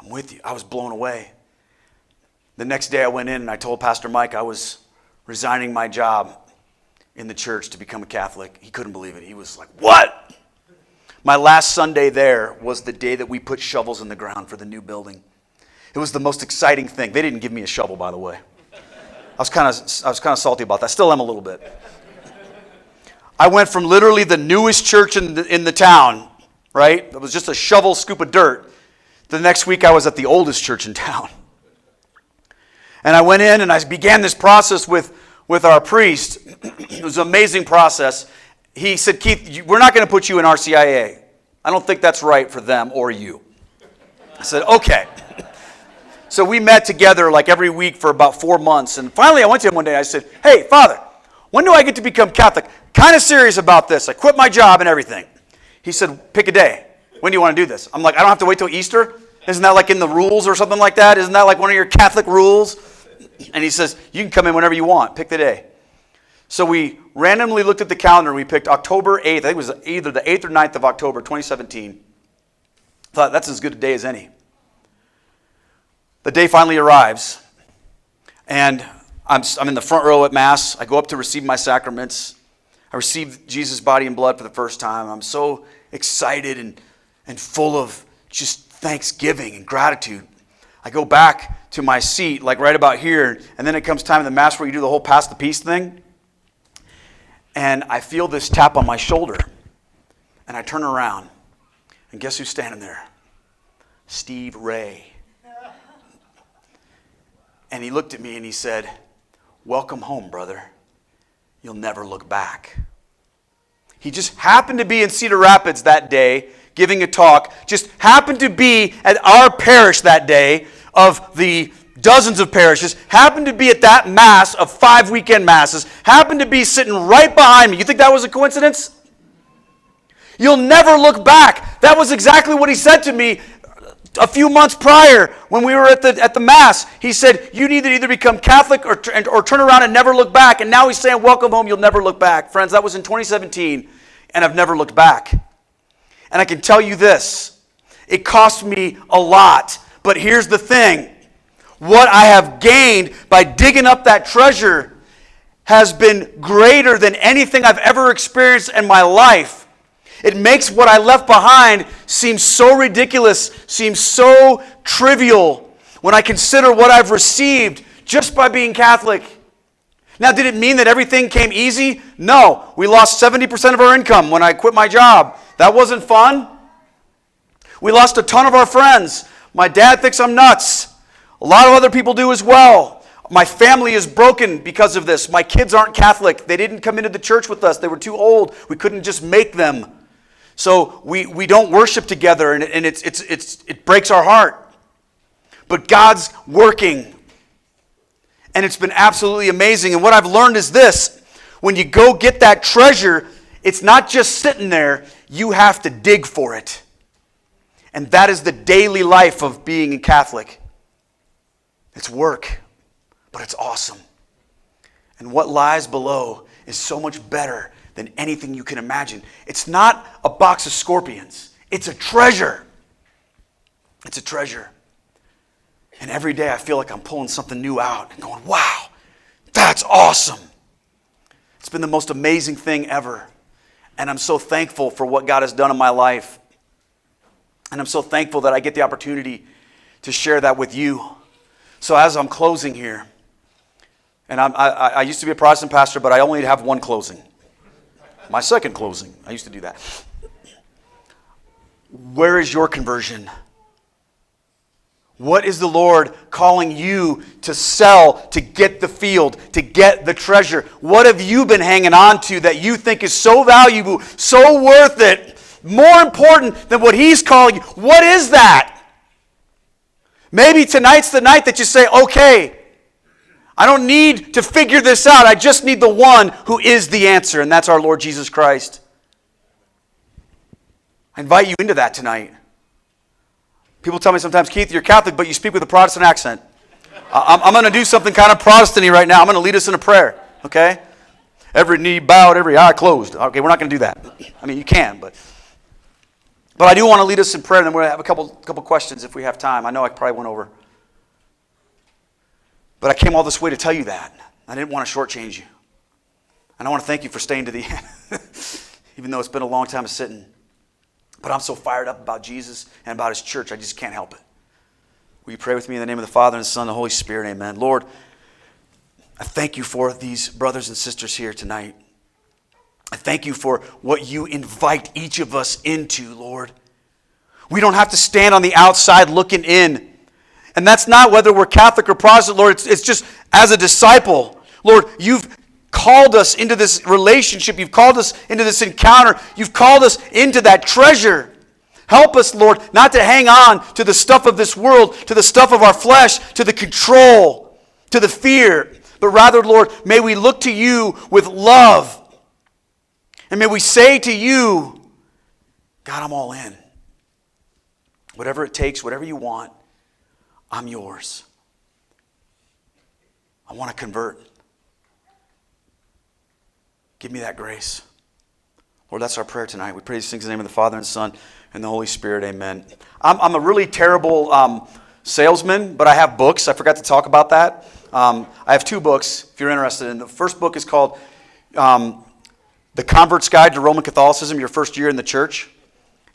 I'm with you. I was blown away. The next day I went in and I told Pastor Mike I was resigning my job in the church to become a Catholic. He couldn't believe it. He was like, what? My last Sunday there was the day that we put shovels in the ground for the new building. It was the most exciting thing. They didn't give me a shovel, by the way. I was kind of salty about that. Still am a little bit. I went from literally the newest church in the town, right? It was just a shovel scoop of dirt. The next week I was at the oldest church in town. And I went in and I began this process with our priest. It was an amazing process. He said, Keith, we're not going to put you in RCIA. I don't think that's right for them or you. I said, okay. So we met together like every week for about 4 months. And finally I went to him one day and I said, hey, Father, when do I get to become Catholic? Kind of serious about this. I quit my job and everything. He said, pick a day. When do you want to do this? I'm like, I don't have to wait till Easter? Isn't that like in the rules or something like that? Isn't that like one of your Catholic rules? And he says, you can come in whenever you want. Pick the day. So we randomly looked at the calendar. We picked October 8th. I think it was either the 8th or 9th of October, 2017. Thought that's as good a day as any. The day finally arrives. And I'm in the front row at Mass. I go up to receive my sacraments. I receive Jesus' body and blood for the first time. I'm so excited and full of just thanksgiving and gratitude. I go back to my seat, like right about here, and then it comes time in the Mass where you do the whole pass the peace thing. And I feel this tap on my shoulder. And I turn around, and guess who's standing there? Steve Ray. And he looked at me and he said, "Welcome home, brother. You'll never look back." He just happened to be in Cedar Rapids that day, giving a talk, just happened to be at our parish that day of the dozens of parishes, happened to be at that mass of 5 weekend masses, happened to be sitting right behind me. You think that was a coincidence? You'll never look back. That was exactly what he said to me a few months prior when we were at the mass. He said, you need to either become Catholic or turn around and never look back. And now he's saying, welcome home, you'll never look back. Friends, that was in 2017, and I've never looked back. And I can tell you this, it cost me a lot. But here's the thing. What I have gained by digging up that treasure has been greater than anything I've ever experienced in my life. It makes what I left behind seem so ridiculous, seem so trivial when I consider what I've received just by being Catholic. Now, did it mean that everything came easy? No. We lost 70% of our income when I quit my job. That wasn't fun. We lost a ton of our friends. My dad thinks I'm nuts. A lot of other people do as well. My family is broken because of this. My kids aren't Catholic. They didn't come into the church with us. They were too old. We couldn't just make them. So we don't worship together, and it breaks our heart. But God's working. And it's been absolutely amazing. And what I've learned is this. When you go get that treasure, it's not just sitting there. You have to dig for it. And that is the daily life of being a Catholic. It's work, but it's awesome. And what lies below is so much better than anything you can imagine. It's not a box of scorpions. It's a treasure. It's a treasure. And every day I feel like I'm pulling something new out and going, wow, that's awesome. It's been the most amazing thing ever. And I'm so thankful for what God has done in my life. And I'm so thankful that I get the opportunity to share that with you. So as I'm closing here, and I used to be a Protestant pastor, but I only have one closing. My second closing. I used to do that. Where is your conversion? What is the Lord calling you to sell, to get the field, to get the treasure? What have you been hanging on to that you think is so valuable, so worth it, more important than what He's calling you? What is that? Maybe tonight's the night that you say, okay, I don't need to figure this out. I just need the one who is the answer, and that's our Lord Jesus Christ. I invite you into that tonight. People tell me sometimes, Keith, you're Catholic, but you speak with a Protestant accent. I'm going to do something kind of Protestant-y right now. I'm going to lead us in a prayer, okay? Every knee bowed, every eye closed. Okay, we're not going to do that. I mean, you can, but I do want to lead us in prayer, and then we're going to have a couple questions if we have time. I know I probably went over. But I came all this way to tell you that. I didn't want to shortchange you. And I want to thank you for staying to the end, even though it's been a long time of sitting. But I'm so fired up about Jesus and about His church, I just can't help it. Will you pray with me in the name of the Father, and the Son, and the Holy Spirit? Amen. Lord, I thank you for these brothers and sisters here tonight. I thank you for what you invite each of us into, Lord. We don't have to stand on the outside looking in. And that's not whether we're Catholic or Protestant, Lord. It's just as a disciple. Lord, you've called us into this relationship. You've called us into this encounter. You've called us into that treasure. Help us, Lord, not to hang on to the stuff of this world, to the stuff of our flesh, to the control, to the fear. But rather, Lord, may we look to you with love. And may we say to you, God, I'm all in. Whatever it takes, whatever you want, I'm yours. I want to convert. Give me that grace. Lord, that's our prayer tonight. We pray these things in the name of the Father and the Son and the Holy Spirit. Amen. I'm a really terrible salesman, but I have books. I forgot to talk about that. I have 2 books, if you're interested in. The first book is called The Convert's Guide to Roman Catholicism, Your First Year in the Church.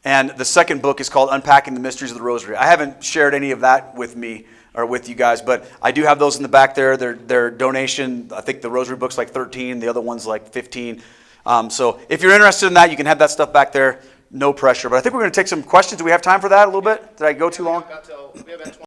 And the second book is called Unpacking the Mysteries of the Rosary. I haven't shared any of that with me or with you guys, but I do have those in the back there. They're donation. I think the Rosary book's like 13. The other one's like 15. So if you're interested in that, you can have that stuff back there. no pressure. But I think we're going to take some questions. Do we have time for that a little bit? Did I go too long? We have about 20